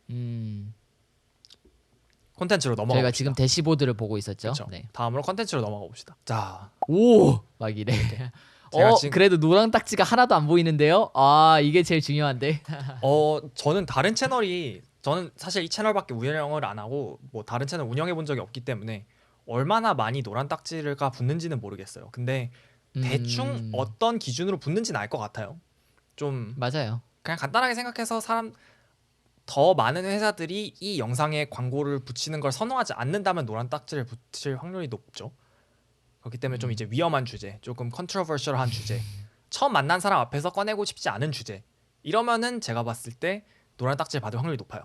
Speaker 2: 콘텐츠로 넘어가
Speaker 1: 저희가
Speaker 2: 봅시다.
Speaker 1: 지금 대시보드를 보고 있었죠.
Speaker 2: 그쵸?
Speaker 1: 네.
Speaker 2: 다음으로 컨텐츠로 넘어가 봅시다. 자,
Speaker 1: 오! 막 이래.
Speaker 2: 제가 지금-
Speaker 1: 그래도 노랑 딱지가 하나도 안 보이는데요. 아, 이게 제일 중요한데.
Speaker 2: 저는 다른 채널이 저는 사실 이 채널밖에 운영을 안 하고 뭐 다른 채널 운영해 본 적이 없기 때문에 얼마나 많이 노란 딱지가 붙는지는 모르겠어요. 근데 대충 어떤 기준으로 붙는지는 알 것 같아요. 좀
Speaker 1: 맞아요.
Speaker 2: 그냥 간단하게 생각해서 더 많은 회사들이 이 영상에 광고를 붙이는 걸 선호하지 않는다면 노란 딱지를 붙일 확률이 높죠. 그렇기 때문에 좀 이제 위험한 주제, 조금 컨트로버셜한 주제, 처음 만난 사람 앞에서 꺼내고 싶지 않은 주제 이러면은 제가 봤을 때 노란 딱지를 받을 확률이 높아요.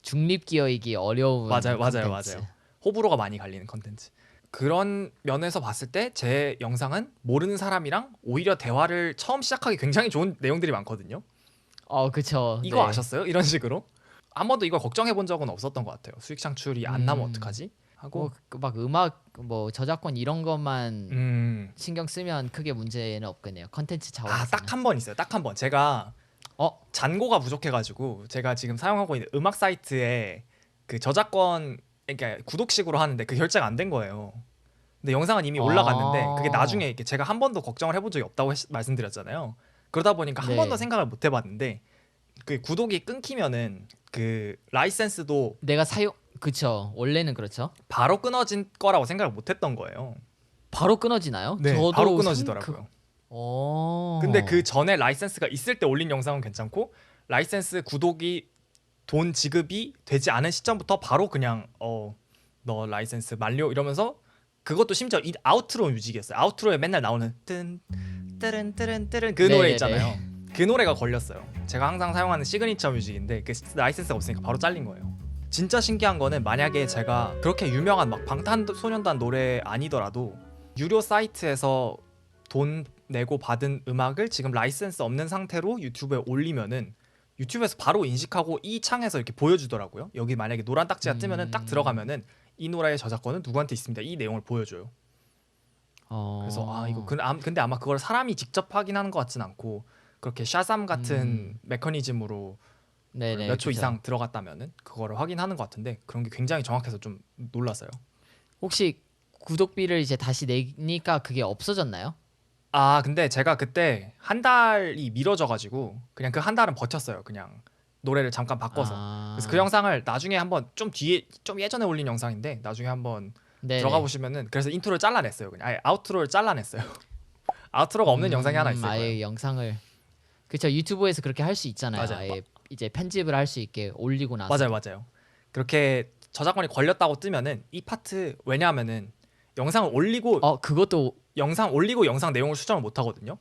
Speaker 1: 중립 기어이기 어려운
Speaker 2: 맞아요.
Speaker 1: 콘텐츠.
Speaker 2: 호불호가 많이 갈리는 컨텐츠. 그런 면에서 봤을 때 제 영상은 모르는 사람이랑 오히려 대화를 처음 시작하기 굉장히 좋은 내용들이 많거든요.
Speaker 1: 그쵸.
Speaker 2: 이거
Speaker 1: 네.
Speaker 2: 아셨어요? 이런 식으로 한 번도 이걸 걱정해 본 적은 없었던 것 같아요. 수익 창출이 안 나면 어떡하지? 하고
Speaker 1: 막 음악 뭐 저작권 이런 것만 신경 쓰면 크게 문제는 없겠네요. 컨텐츠 차원에서.
Speaker 2: 딱 한 번 있어요. 딱 한 번. 제가 잔고가 부족해가지고 제가 지금 사용하고 있는 음악 사이트에 그 저작권 그러니까 구독식으로 하는데 그 결제가 안 된 거예요. 근데 영상은 이미 올라갔는데 그게 나중에 이렇게 제가 한 번도 걱정을 해본 적이 없다고 말씀드렸잖아요. 그러다 보니까 한
Speaker 1: 네.
Speaker 2: 번도 생각을 못 해봤는데 그 구독이 끊기면은 그 라이센스도
Speaker 1: 내가 그쵸. 원래는 그렇죠.
Speaker 2: 바로 끊어진 거라고 생각을 못 했던 거예요.
Speaker 1: 바로 끊어지나요?
Speaker 2: 네,
Speaker 1: 저도
Speaker 2: 바로 끊어지더라고요. 근데 그 전에 라이센스가 있을 때 올린 영상은 괜찮고 라이센스 구독이 돈 지급이 되지 않은 시점부터 바로 그냥 너 라이센스 만료 이러면서 그것도 심지어 이 아우트로 뮤직이었어요. 아우트로에 맨날 나오는 뜨른뜨른뜨른 그 노래 있잖아요. 그 노래가 걸렸어요. 제가 항상 사용하는 시그니처 뮤직인데 그 라이센스가 없으니까 바로 잘린 거예요. 진짜 신기한 거는 만약에 제가 그렇게 유명한 막 방탄소년단 노래 아니더라도 유료 사이트에서 돈 내고 받은 음악을 지금 라이센스 없는 상태로 유튜브에 올리면은 유튜브에서 바로 인식하고 이 창에서 이렇게 보여주더라고요. 여기 만약에 노란 딱지가 뜨면은 딱 들어가면은 이 노래의 저작권은 누구한테 있습니다. 이 내용을 보여줘요. 그래서 이거 근데 아마 그걸 사람이 직접 확인하는 것 같진 않고 그렇게 샤잠 같은 메커니즘으로 몇 초 이상 들어갔다면은 그거를 확인하는 것 같은데 그런 게 굉장히 정확해서 좀 놀랐어요.
Speaker 1: 혹시 구독비를 이제 다시 내니까 그게 없어졌나요?
Speaker 2: 근데 제가 그때 한 달이 미뤄져가지고 그냥 그 한 달은 버텼어요. 그냥 노래를 잠깐 바꿔서. 그래서 그 영상을 나중에 한번 좀 뒤에 좀 예전에 올린 영상인데 나중에 한번 들어가 보시면은 그래서 인트로를 잘라냈어요. 그냥 아예 아우트로를 잘라냈어요. 아우트로가 없는 영상이 하나 있을 거예요.
Speaker 1: 아예 영상을 그렇죠. 유튜브에서 그렇게 할 수 있잖아요.
Speaker 2: 맞아요.
Speaker 1: 아예 이제 편집을 할 수 있게 올리고 나서.
Speaker 2: 맞아요. 그렇게 저작권이 걸렸다고 뜨면은 이 파트 왜냐하면은 영상을 올리고
Speaker 1: 그것도
Speaker 2: 영상 올리고 영상 내용을 수정을 못 하거든요.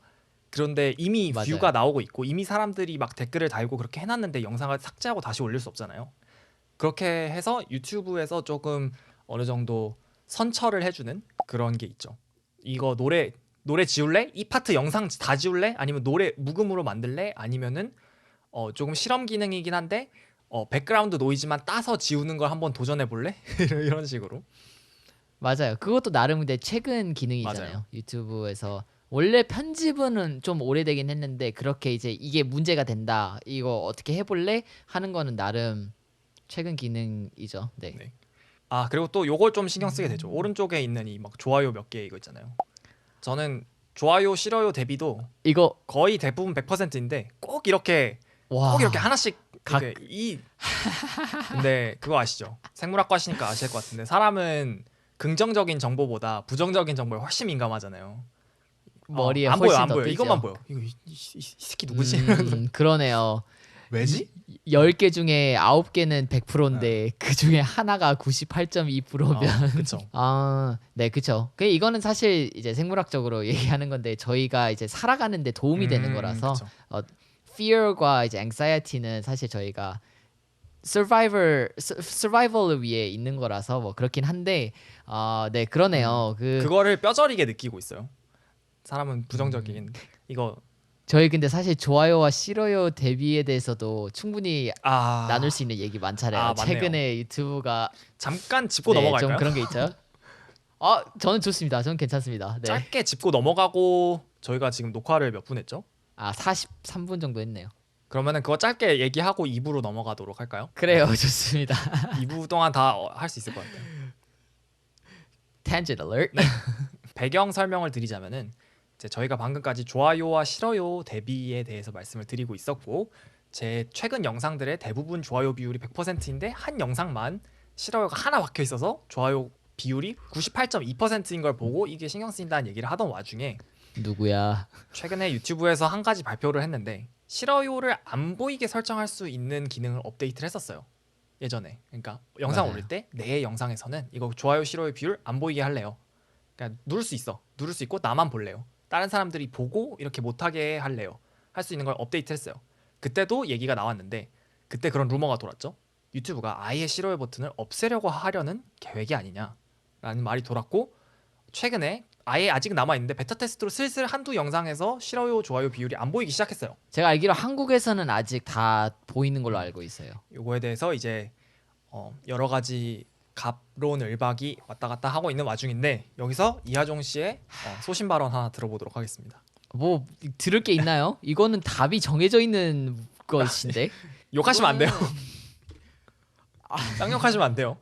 Speaker 2: 그런데 이미
Speaker 1: 맞아요.
Speaker 2: 뷰가 나오고 있고 이미 사람들이 막 댓글을 달고 그렇게 해놨는데 영상을 삭제하고 다시 올릴 수 없잖아요. 그렇게 해서 유튜브에서 조금 어느 정도 선처를 해주는 그런 게 있죠. 이거 노래 지울래? 이 파트 영상 다 지울래? 아니면 노래 묵음으로 만들래? 아니면은 조금 실험 기능이긴 한데 백그라운드 노이즈만 따서 지우는 걸 한번 도전해 볼래? 이런 식으로.
Speaker 1: 맞아요. 그것도 나름 근데 최근 기능이잖아요.
Speaker 2: 맞아요.
Speaker 1: 유튜브에서 원래 편집은 좀 오래되긴 했는데 그렇게 이제 이게 문제가 된다. 이거 어떻게 해볼래? 하는 거는 나름 최근 기능이죠. 네.
Speaker 2: 네. 아 그리고 또 요걸 좀 신경 쓰게 되죠. 오른쪽에 있는 이 막 좋아요 몇 개 이거 있잖아요. 저는 좋아요 싫어요 대비도
Speaker 1: 이거
Speaker 2: 거의 대부분 100%인데 꼭 이렇게
Speaker 1: 와.
Speaker 2: 꼭 이렇게 하나씩
Speaker 1: 각-
Speaker 2: 이렇게 이 근데 그거 아시죠? 생물학과시니까 아실 것 같은데 사람은 긍정적인 정보보다 부정적인 정보에 훨씬 민감하잖아요.
Speaker 1: 머리에
Speaker 2: 안 보여
Speaker 1: 훨씬
Speaker 2: 안
Speaker 1: 더
Speaker 2: 보여
Speaker 1: 뜨죠.
Speaker 2: 이것만 보여. 이거 이 새끼 누구지?
Speaker 1: 그러네요.
Speaker 2: 왜지?
Speaker 1: 10개 중에 9개는 100%인데 그 중에 하나가 98.2%면
Speaker 2: 그렇죠.
Speaker 1: 아, 네, 그쵸. 그 이거는 사실 이제 생물학적으로 얘기하는 건데 저희가 이제 살아가는데 도움이 되는 거라서
Speaker 2: 그쵸.
Speaker 1: fear과 이제 anxiety는 사실 저희가 survival을 위해 있는 거라서 뭐 그렇긴 한데 네, 그러네요.
Speaker 2: 그거를 뼈저리게 느끼고 있어요. 사람은 부정적인 이거
Speaker 1: 저희 근데 사실 좋아요와 싫어요 대비에 대해서도 충분히 나눌 수 있는 얘기 많잖아요.
Speaker 2: 맞네요.
Speaker 1: 최근에 유튜브가
Speaker 2: 잠깐 짚고
Speaker 1: 네,
Speaker 2: 넘어갈까요?
Speaker 1: 좀 그런 게 있죠. 저는 좋습니다. 저는 괜찮습니다. 네.
Speaker 2: 짧게 짚고 넘어가고 저희가 지금 녹화를 몇 분 했죠?
Speaker 1: 43분 정도 했네요.
Speaker 2: 그러면은 그거 짧게 얘기하고 2부로 넘어가도록 할까요?
Speaker 1: 그래요. 좋습니다.
Speaker 2: 2부 동안 다 할 수 있을 것 같아요.
Speaker 1: Tangent alert.
Speaker 2: 배경 설명을 드리자면은 이제 저희가 방금까지 좋아요와 싫어요 대비에 대해서 말씀을 드리고 있었고 제 최근 영상들의 대부분 좋아요 비율이 100%인데 한 영상만 싫어요가 하나 박혀 있어서 좋아요 비율이 98.2%인 걸 보고 이게 신경 쓰인다는 얘기를 하던 와중에
Speaker 1: 누구야?
Speaker 2: 최근에 유튜브에서 한 가지 발표를 했는데 싫어요를 안 보이게 설정할 수 있는 기능을 업데이트를 했었어요. 예전에. 그러니까 영상
Speaker 1: 맞아요.
Speaker 2: 올릴 때 내 영상에서는 이거 좋아요 싫어요 비율 안 보이게 할래요. 그러니까 누를 수 있어. 누를 수 있고 나만 볼래요. 다른 사람들이 보고 이렇게 못하게 할래요. 할 수 있는 걸 업데이트 했어요. 그때도 얘기가 나왔는데 그때 그런 루머가 돌았죠. 유튜브가 아예 싫어요 버튼을 없애려고 하려는 계획이 아니냐라는 말이 돌았고 최근에 아예 아직 남아있는데 베타 테스트로 슬슬 한두 영상에서 싫어요 좋아요 비율이 안 보이기 시작했어요.
Speaker 1: 제가 알기로 한국에서는 아직 다 보이는 걸로 알고 있어요.
Speaker 2: 요거에 대해서 이제 여러 가지 갑론을박이 왔다 갔다 하고 있는 와중인데 여기서 이하종 씨의 소신 발언 하나 들어보도록 하겠습니다.
Speaker 1: 뭐 들을 게 있나요? 이거는 답이 정해져 있는 것인데.
Speaker 2: 욕하시면 안 돼요. 쌍욕하시면 안 돼요.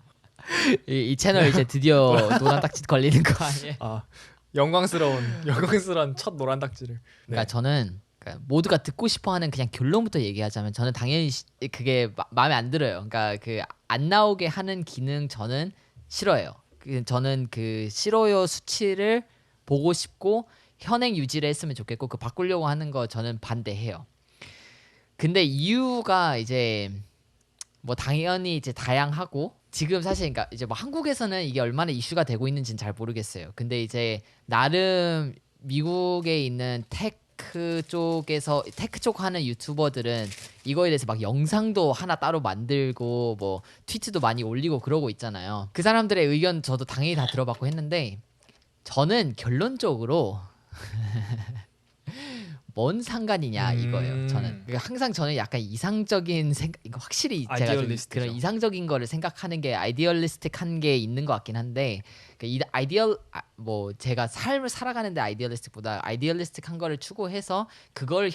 Speaker 1: 이 채널 이제 드디어 노란 딱지 걸리는 거 아니에요?
Speaker 2: 영광스러운 첫 노란 딱지를.
Speaker 1: 그러니까 저는 모두가 듣고 싶어하는 그냥 결론부터 얘기하자면 저는 당연히 그게 마음에 안 들어요. 그러니까 그 안 나오게 하는 기능 저는 싫어해요. 저는 그 싫어요 수치를 보고 싶고 현행 유지를 했으면 좋겠고 그 바꾸려고 하는 거 저는 반대해요. 근데 이유가 이제 뭐 당연히 이제 다양하고 지금 사실 그러니까 이제 뭐 한국에서는 이게 얼마나 이슈가 되고 있는지는 잘 모르겠어요. 근데 이제 나름 미국에 있는 테크 쪽 하는 유튜버들은 이거에 대해서 막 영상도 하나 따로 만들고 뭐 트위트도 많이 올리고 그러고 있잖아요. 그 사람들의 의견 저도 당연히 다 들어봤고 했는데 저는 결론적으로 뭔 상관이냐 이거예요. 저는 그러니까 항상 저는 약간 이상적인 생각, 이거 확실히 제가 좀 그런 이상적인 거를 생각하는 게 아이디얼리스틱한 게 있는 것 같긴 한데 이 뭐 제가 삶을 살아가는데 아이디얼리스틱보다 아이디얼리스틱한 거를 추구해서 그걸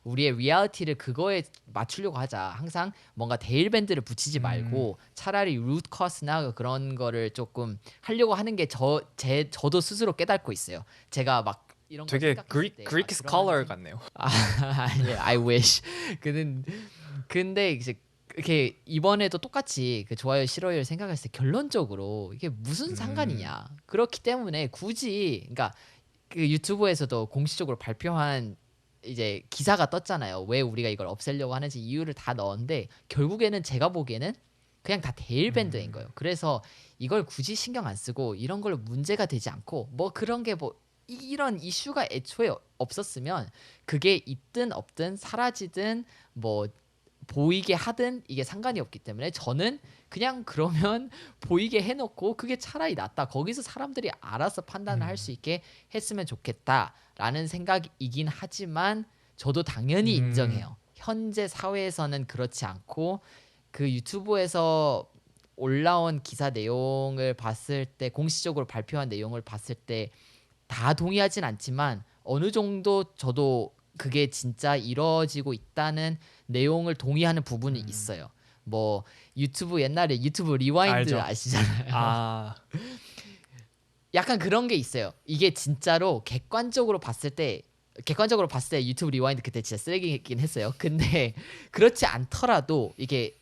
Speaker 1: 우리의 리얼리티를 그거에 맞추려고 하자. 항상 뭔가 데일밴드를 붙이지 말고 차라리 루트 커스나 그런 거를 조금 하려고 하는 게 저도 스스로 깨닫고 있어요. 제가 막 이런
Speaker 2: 되게 그리크 스컬러 같네요.
Speaker 1: 예, I wish. 근데 이제 이렇게 이번에도 똑같이 그 좋아요 싫어요를 생각했을 때 결론적으로 이게 무슨 상관이냐. 그렇기 때문에 굳이 그러니까 그 유튜브에서도 공식적으로 발표한 이제 기사가 떴잖아요. 왜 우리가 이걸 없애려고 하는지 이유를 다 넣었는데 결국에는 제가 보기에는 그냥 다 데일밴드인 거예요. 그래서 이걸 굳이 신경 안 쓰고 이런 걸로 문제가 되지 않고 뭐 그런 게 뭐 이런 이슈가 애초에 없었으면 그게 있든 없든 사라지든 뭐 보이게 하든 이게 상관이 없기 때문에 저는 그냥 그러면 보이게 해놓고 그게 차라리 낫다. 거기서 사람들이 알아서 판단을 할 수 있게 했으면 좋겠다라는 생각이긴 하지만 저도 당연히 인정해요. 현재 사회에서는 그렇지 않고 그 유튜브에서 올라온 기사 내용을 봤을 때 공식적으로 발표한 내용을 봤을 때 다 동의하진 않지만 어느 정도 저도 그게 진짜 이루어지고 있다는 내용을 동의하는 부분이 있어요. 뭐 유튜브 옛날에 유튜브 리와인드
Speaker 2: 알죠.
Speaker 1: 아시잖아요.
Speaker 2: 아,
Speaker 1: 약간 그런 게 있어요. 이게 진짜로 객관적으로 봤을 때 유튜브 리와인드 그때 진짜 쓰레기긴 했어요. 근데 그렇지 않더라도 이게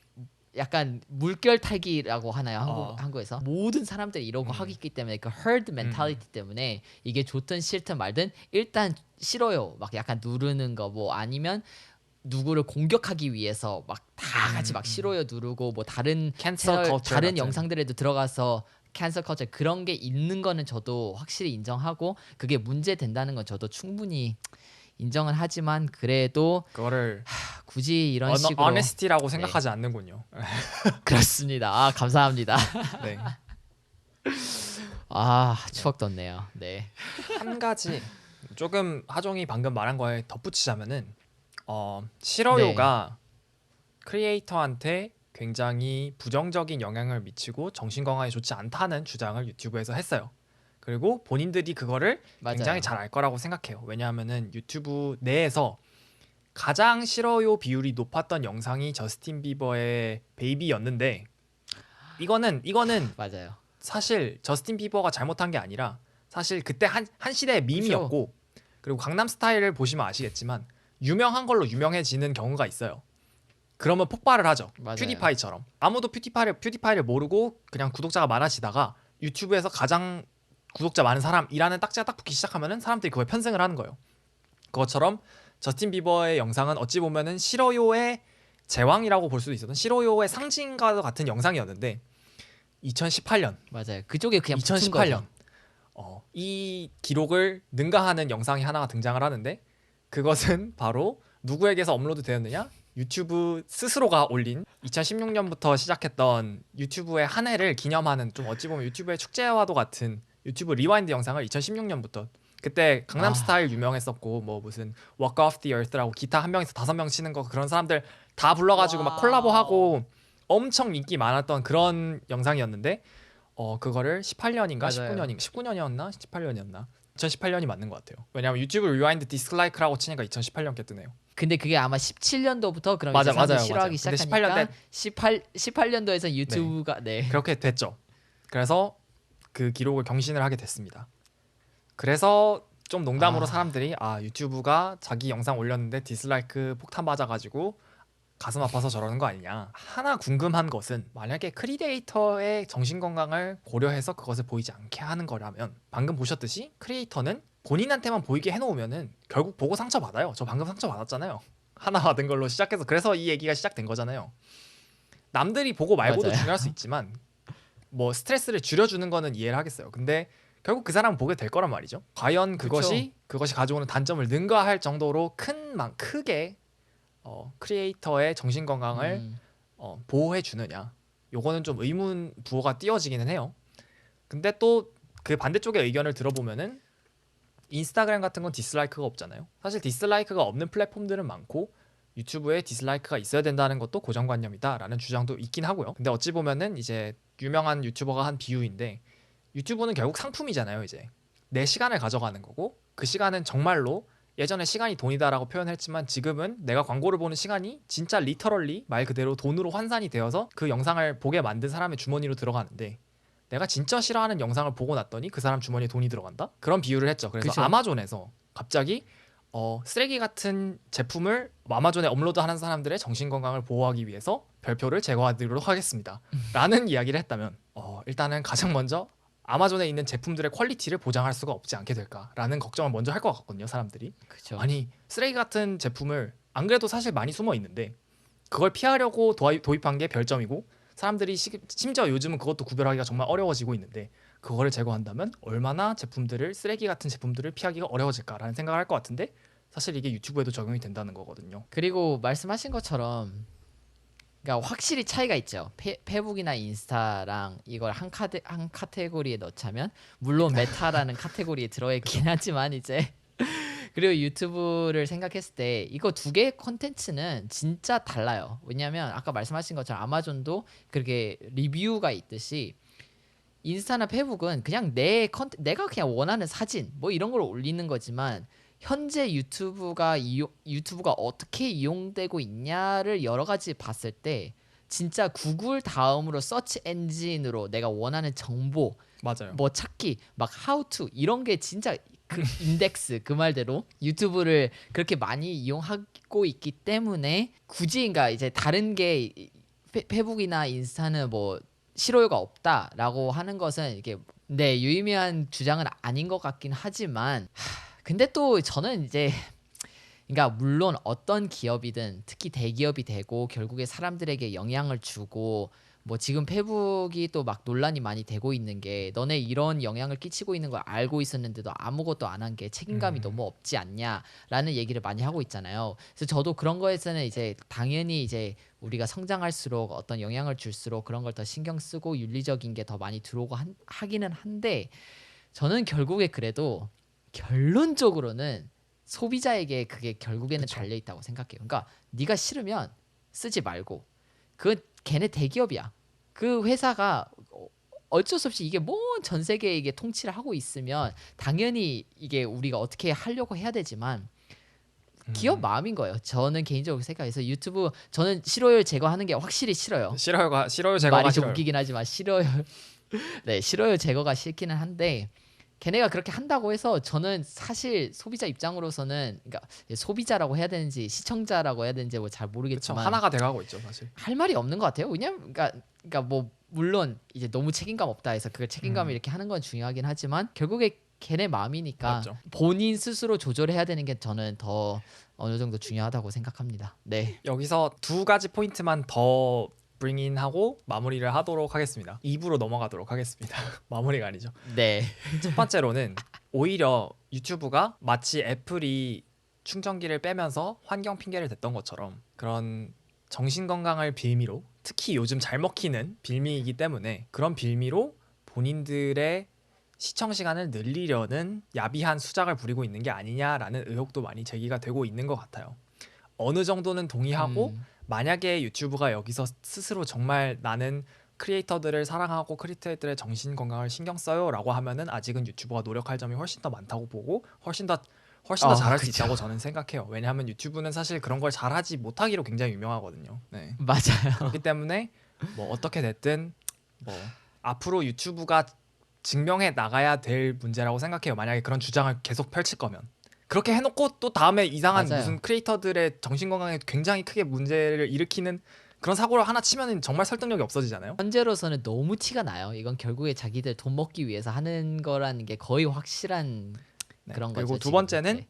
Speaker 1: 약간 물결 타기라고 하나요? 한국에서 모든 사람들이 이러고 하기 때문에 그 herd mentality 때문에 이게 좋든 싫든 말든 일단 싫어요. 막 약간 누르는 거 뭐 아니면 누구를 공격하기 위해서 막 다 같이 막 싫어요 누르고 뭐 다른
Speaker 2: 캔슬
Speaker 1: 채널
Speaker 2: 컬처
Speaker 1: 다른
Speaker 2: 같은.
Speaker 1: 영상들에도 들어가서 캔슬 컬처 그런 게 있는 거는 저도 확실히 인정하고 그게 문제 된다는 건 저도 충분히 인정은 하지만 그래도
Speaker 2: 그거를
Speaker 1: 굳이 이런 식으로
Speaker 2: honesty라고
Speaker 1: 네.
Speaker 2: 생각하지 않는군요.
Speaker 1: 그렇습니다. 아 감사합니다.
Speaker 2: 네.
Speaker 1: 아 추억 돋네요. 네.
Speaker 2: 한 가지 조금 하종이 방금 말한 거에 덧붙이자면은 싫어요가 크리에이터한테 굉장히 부정적인 영향을 미치고 정신 건강에 좋지 않다는 주장을 유튜브에서 했어요. 그리고 본인들이 그거를
Speaker 1: 맞아요.
Speaker 2: 굉장히 잘 알 거라고 생각해요. 왜냐하면은 유튜브 내에서 가장 싫어요 비율이 높았던 영상이 저스틴 비버의 베이비였는데 이거는
Speaker 1: 맞아요.
Speaker 2: 사실 저스틴 비버가 잘못한 게 아니라 사실 그때 한 시대의 밈이었고 그리고 강남 스타일을 보시면 아시겠지만 유명한 걸로 유명해지는 경우가 있어요. 그러면 폭발을 하죠.
Speaker 1: 맞아요.
Speaker 2: 퓨디파이처럼. 아무도 퓨디파이를 모르고 그냥 구독자가 많아지다가 유튜브에서 가장 구독자 많은 사람이라는 딱지가 딱 붙기 시작하면은 사람들이 그거에 편승을 하는 거예요. 그것처럼 저스틴 비버의 영상은 어찌 보면은 싫어요의 제왕이라고 볼 수도 있었던 싫어요의 상징과 같은 영상이었는데 2018년
Speaker 1: 맞아요. 그쪽에 그냥
Speaker 2: 2018년 이 기록을 능가하는 영상이 하나가 등장을 하는데 그것은 바로 누구에게서 업로드 되었느냐? 유튜브 스스로가 올린 2016년부터 시작했던 유튜브의 한 해를 기념하는 좀 어찌 보면 유튜브의 축제와도 같은 유튜브 리와인드 영상을 2016년부터 그때 강남 스타일 유명했었고 뭐 무슨 Walk Off the Earth라고 기타 한 명에서 5명 치는 거 그런 사람들 다 불러가지고 막 콜라보하고 엄청 인기 많았던 그런 영상이었는데 그거를 18년인가
Speaker 1: 맞아요.
Speaker 2: 19년이었나 18년이었나 2018년이 맞는 것 같아요. 왜냐하면 유튜브 리와인드 디스라이크라고 치니까 2018년께 뜨네요.
Speaker 1: 근데 그게 아마 17년도부터 그럼
Speaker 2: 맞아,
Speaker 1: 이제 사람들이
Speaker 2: 맞아요,
Speaker 1: 싫어하기
Speaker 2: 맞아요. 근데
Speaker 1: 시작하니까 18년도에서 유튜브가
Speaker 2: 그렇게 됐죠. 그래서 그 기록을 경신을 하게 됐습니다. 그래서 좀 농담으로 사람들이 유튜브가 자기 영상 올렸는데 디스라이크 폭탄 맞아가지고 가슴 아파서 저러는 거 아니냐. 하나 궁금한 것은 만약에 크리에이터의 정신건강을 고려해서 그것을 보이지 않게 하는 거라면 방금 보셨듯이 크리에이터는 본인한테만 보이게 해놓으면은 결국 보고 상처받아요. 저 방금 상처받았잖아요. 하나 받은 걸로 시작해서 그래서 이 얘기가 시작된 거잖아요. 남들이 보고 말고도
Speaker 1: 맞아요.
Speaker 2: 중요할 수 있지만 뭐 스트레스를 줄여주는 거는 이해를 하겠어요. 근데 결국 그 사람은 보게 될 거란 말이죠. 과연 그것이 가져오는 단점을 능가할 정도로 크게 크리에이터의 정신 건강을 보호해 주느냐. 요거는 좀 의문 부호가 띄어지기는 해요. 근데 또 그 반대쪽의 의견을 들어보면은 인스타그램 같은 건 디스라이크가 없잖아요. 사실 디스라이크가 없는 플랫폼들은 많고 유튜브에 디스라이크가 있어야 된다는 것도 고정관념이다라는 주장도 있긴 하고요. 근데 어찌 보면은 이제 유명한 유튜버가 한 비유인데 유튜브는 결국 상품이잖아요. 이제 내 시간을 가져가는 거고 그 시간은 정말로 예전에 시간이 돈이다라고 표현했지만 지금은 내가 광고를 보는 시간이 진짜 리터럴리 말 그대로 돈으로 환산이 되어서 그 영상을 보게 만든 사람의 주머니로 들어가는데 내가 진짜 싫어하는 영상을 보고 났더니 그 사람 주머니에 돈이 들어간다? 그런 비유를 했죠. 그래서
Speaker 1: 그쵸.
Speaker 2: 아마존에서 갑자기 쓰레기 같은 제품을 아마존에 업로드하는 사람들의 정신건강을 보호하기 위해서 별표를 제거하도록 하겠습니다 라는 이야기를 했다면 일단은 가장 먼저 아마존에 있는 제품들의 퀄리티를 보장할 수가 없지 않게 될까라는 걱정을 먼저 할 것 같거든요. 사람들이.
Speaker 1: 그쵸.
Speaker 2: 아니 쓰레기 같은 제품을 안 그래도 사실 많이 숨어 있는데 그걸 피하려고 도입한 게 별점이고 사람들이 심지어 요즘은 그것도 구별하기가 정말 어려워지고 있는데 그거를 제거한다면 얼마나 쓰레기 같은 제품들을 피하기가 어려워질까라는 생각을 할 것 같은데 사실 이게 유튜브에도 적용이 된다는 거거든요.
Speaker 1: 그리고 말씀하신 것처럼 그러니까 확실히 차이가 있죠. 페북이나 인스타랑 이걸 한 카테고리에 넣자면 물론 메타라는 카테고리에 들어있긴 하지만 이제 그리고 유튜브를 생각했을 때 이거 두 개의 콘텐츠는 진짜 달라요. 왜냐하면 아까 말씀하신 것처럼 아마존도 그렇게 리뷰가 있듯이 인스타나 페북은 그냥 내 내가 그냥 원하는 사진 뭐 이런 걸 올리는 거지만 현재 유튜브가 어떻게 이용되고 있냐를 여러 가지 봤을 때 진짜 구글 다음으로 서치 엔진으로 내가 원하는 정보
Speaker 2: 맞아요.
Speaker 1: 뭐 찾기 막 how to 이런 게 진짜 그 인덱스 그 말대로 유튜브를 그렇게 많이 이용하고 있기 때문에 굳이 그러니까 이제 다른 게 페북이나 인스타는 뭐 실효가 없다라고 하는 것은 이게 네 유의미한 주장은 아닌 것 같긴 하지만 근데 또 저는 이제 그러니까 물론 어떤 기업이든 특히 대기업이 되고 결국에 사람들에게 영향을 주고 뭐 지금 페북이 또 막 논란이 많이 되고 있는 게 너네 이런 영향을 끼치고 있는 걸 알고 있었는데도 아무것도 안 한 게 책임감이 너무 없지 않냐라는 얘기를 많이 하고 있잖아요. 그래서 저도 그런 거에서는 이제 당연히 이제 우리가 성장할수록 어떤 영향을 줄수록 그런 걸 더 신경 쓰고 윤리적인 게 더 많이 들어오고 하기는 한데 저는 결국에 그래도 결론적으로는 소비자에게 그게 결국에는
Speaker 2: 그쵸.
Speaker 1: 달려 있다고 생각해요. 그러니까 네가 싫으면 쓰지 말고 그 걔네 대기업이야. 그 회사가 어쩔 수 없이 이게 뭐 전 세계에 이게 통치를 하고 있으면 당연히 이게 우리가 어떻게 하려고 해야 되지만 기업 마음인 거예요. 저는 개인적으로 생각해서 유튜브 저는 싫어요 제거하는 게 확실히 싫어요.
Speaker 2: 싫어요 제거가
Speaker 1: 말이 좀
Speaker 2: 싫어요.
Speaker 1: 웃기긴 하지만 싫어요. 네, 싫어요 제거가 싫기는 한데 걔네가 그렇게 한다고 해서 저는 사실 소비자 입장으로서는 그러니까 소비자라고 해야 되는지 시청자라고 해야 되는지 뭐 잘
Speaker 2: 그쵸.
Speaker 1: 모르겠지만
Speaker 2: 하나가 돼가고 있죠 사실.
Speaker 1: 할 말이 없는 것 같아요. 왜냐면 그러니까 뭐 물론 이제 너무 책임감 없다 해서 그 책임감을 이렇게 하는 건 중요하긴 하지만 결국에 걔네 마음이니까
Speaker 2: 맞죠.
Speaker 1: 본인 스스로 조절해야 되는 게 저는 더 어느 정도 중요하다고 생각합니다. 네.
Speaker 2: 여기서 두 가지 포인트만 더 브링인하고 마무리를 하도록 하겠습니다. 2부로 넘어가도록 하겠습니다. 마무리가 아니죠.
Speaker 1: 네.
Speaker 2: 첫 번째로는 오히려 유튜브가 마치 애플이 충전기를 빼면서 환경 핑계를 댔던 것처럼 그런 정신건강을 빌미로 특히 요즘 잘 먹히는 빌미이기 때문에 그런 빌미로 본인들의 시청 시간을 늘리려는 야비한 수작을 부리고 있는 게 아니냐라는 의혹도 많이 제기가 되고 있는 것 같아요. 어느 정도는 동의하고 만약에 유튜브가 여기서 스스로 정말 나는 크리에이터들을 사랑하고 크리에이터들의 정신 건강을 신경 써요라고 하면은 아직은 유튜브가 노력할 점이 훨씬 더 많다고 보고 훨씬 더 잘할 수
Speaker 1: 그쵸.
Speaker 2: 있다고 저는 생각해요. 왜냐하면 유튜브는 사실 그런 걸 잘하지 못하기로 굉장히 유명하거든요. 네.
Speaker 1: 맞아요.
Speaker 2: 그렇기 때문에 뭐 어떻게 됐든 뭐 앞으로 유튜브가 증명해 나가야 될 문제라고 생각해요. 만약에 그런 주장을 계속 펼칠 거면. 그렇게 해놓고 또 다음에 이상한
Speaker 1: 맞아요.
Speaker 2: 무슨 크리에이터들의 정신건강에 굉장히 크게 문제를 일으키는 그런 사고를 하나 치면은 정말 설득력이 없어지잖아요.
Speaker 1: 현재로서는 너무 티가 나요. 이건 결국에 자기들 돈 먹기 위해서 하는 거라는 게 거의 확실한
Speaker 2: 네.
Speaker 1: 그런
Speaker 2: 그리고
Speaker 1: 거죠.
Speaker 2: 두 번째는
Speaker 1: 네.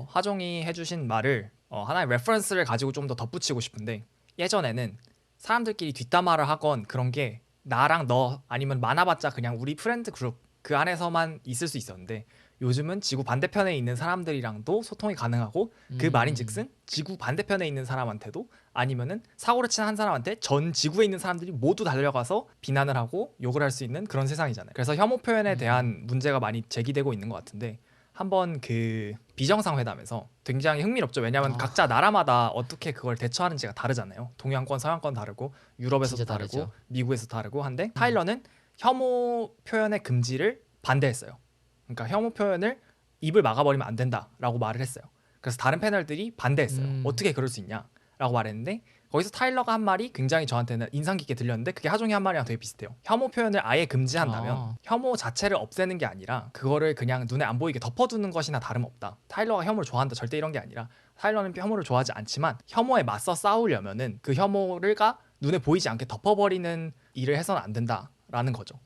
Speaker 2: 하종이 해주신 말을 하나의 레퍼런스를 가지고 좀 더 덧붙이고 싶은데 예전에는 사람들끼리 뒷담화를 하건 그런 게 나랑 너 아니면 많아봤자 그냥 우리 프렌드 그룹 그 안에서만 있을 수 있었는데 요즘은 지구 반대편에 있는 사람들이랑도 소통이 가능하고 그 말인즉슨 지구 반대편에 있는 사람한테도 아니면은 사고를 친 한 사람한테 전 지구에 있는 사람들이 모두 달려가서 비난을 하고 욕을 할 수 있는 그런 세상이잖아요. 그래서 혐오 표현에 대한 문제가 많이 제기되고 있는 것 같은데 한번 그 비정상회담에서 굉장히 흥미롭죠. 왜냐하면 각자 나라마다 어떻게 그걸 대처하는지가 다르잖아요. 동양권, 서양권 다르고 유럽에서도
Speaker 1: 진짜
Speaker 2: 다르고
Speaker 1: 다르죠.
Speaker 2: 미국에서도 다르고 한데 타일러는 혐오 표현의 금지를 반대했어요. 그러니까 혐오 표현을 입을 막아버리면 안 된다라고 말을 했어요. 그래서 다른 패널들이 반대했어요. 어떻게 그럴 수 있냐라고 말했는데 거기서 타일러가 한 말이 굉장히 저한테는 인상 깊게 들렸는데 그게 하종이 한 말이랑 되게 비슷해요. 혐오 표현을 아예 금지한다면 혐오 자체를 없애는 게 아니라 그거를 그냥 눈에 안 보이게 덮어두는 것이나 다름없다. 타일러가 혐오를 좋아한다 절대 이런 게 아니라 타일러는 혐오를 좋아하지 않지만 혐오에 맞서 싸우려면은 그 혐오가 눈에 보이지 않게 덮어버리는 일을 해서는 안 된다라는 거죠.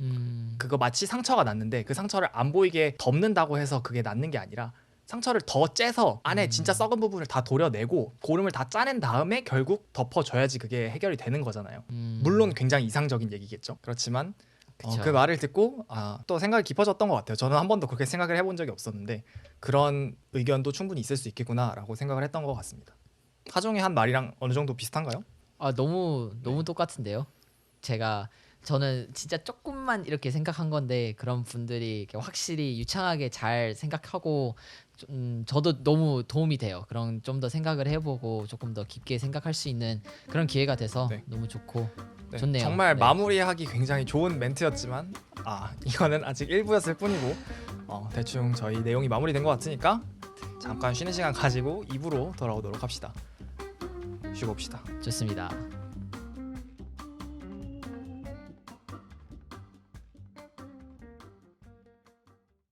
Speaker 2: 그거 마치 상처가 났는데 그 상처를 안 보이게 덮는다고 해서 그게 낫는 게 아니라 상처를 더 째서 안에 진짜 썩은 부분을 다 도려내고 고름을 다 짜낸 다음에 결국 덮어줘야지 그게 해결이 되는 거잖아요. 물론 굉장히 이상적인 얘기겠죠. 그렇지만 그 말을 듣고 또 생각이 깊어졌던 것 같아요. 저는 한 번도 그렇게 생각을 해본 적이 없었는데 그런 의견도 충분히 있을 수 있겠구나라고 생각을 했던 것 같습니다. 하종이 한 말이랑 어느 정도 비슷한가요?
Speaker 1: 너무
Speaker 2: 네.
Speaker 1: 똑같은데요. 제가 저는 진짜 조금만 이렇게 생각한 건데 그런 분들이 이렇게 확실히 유창하게 잘 생각하고 저도 너무 도움이 돼요. 그런 좀 더 생각을 해보고 조금 더 깊게 생각할 수 있는 그런 기회가 돼서
Speaker 2: 네.
Speaker 1: 너무 좋고
Speaker 2: 네,
Speaker 1: 좋네요.
Speaker 2: 정말
Speaker 1: 네.
Speaker 2: 마무리하기 굉장히 좋은 멘트였지만 이거는 아직 1부였을 뿐이고 대충 저희 내용이 마무리된 것 같으니까 잠깐 쉬는 시간 가지고 2부로 돌아오도록 합시다. 쉬고 옵시다.
Speaker 1: 좋습니다.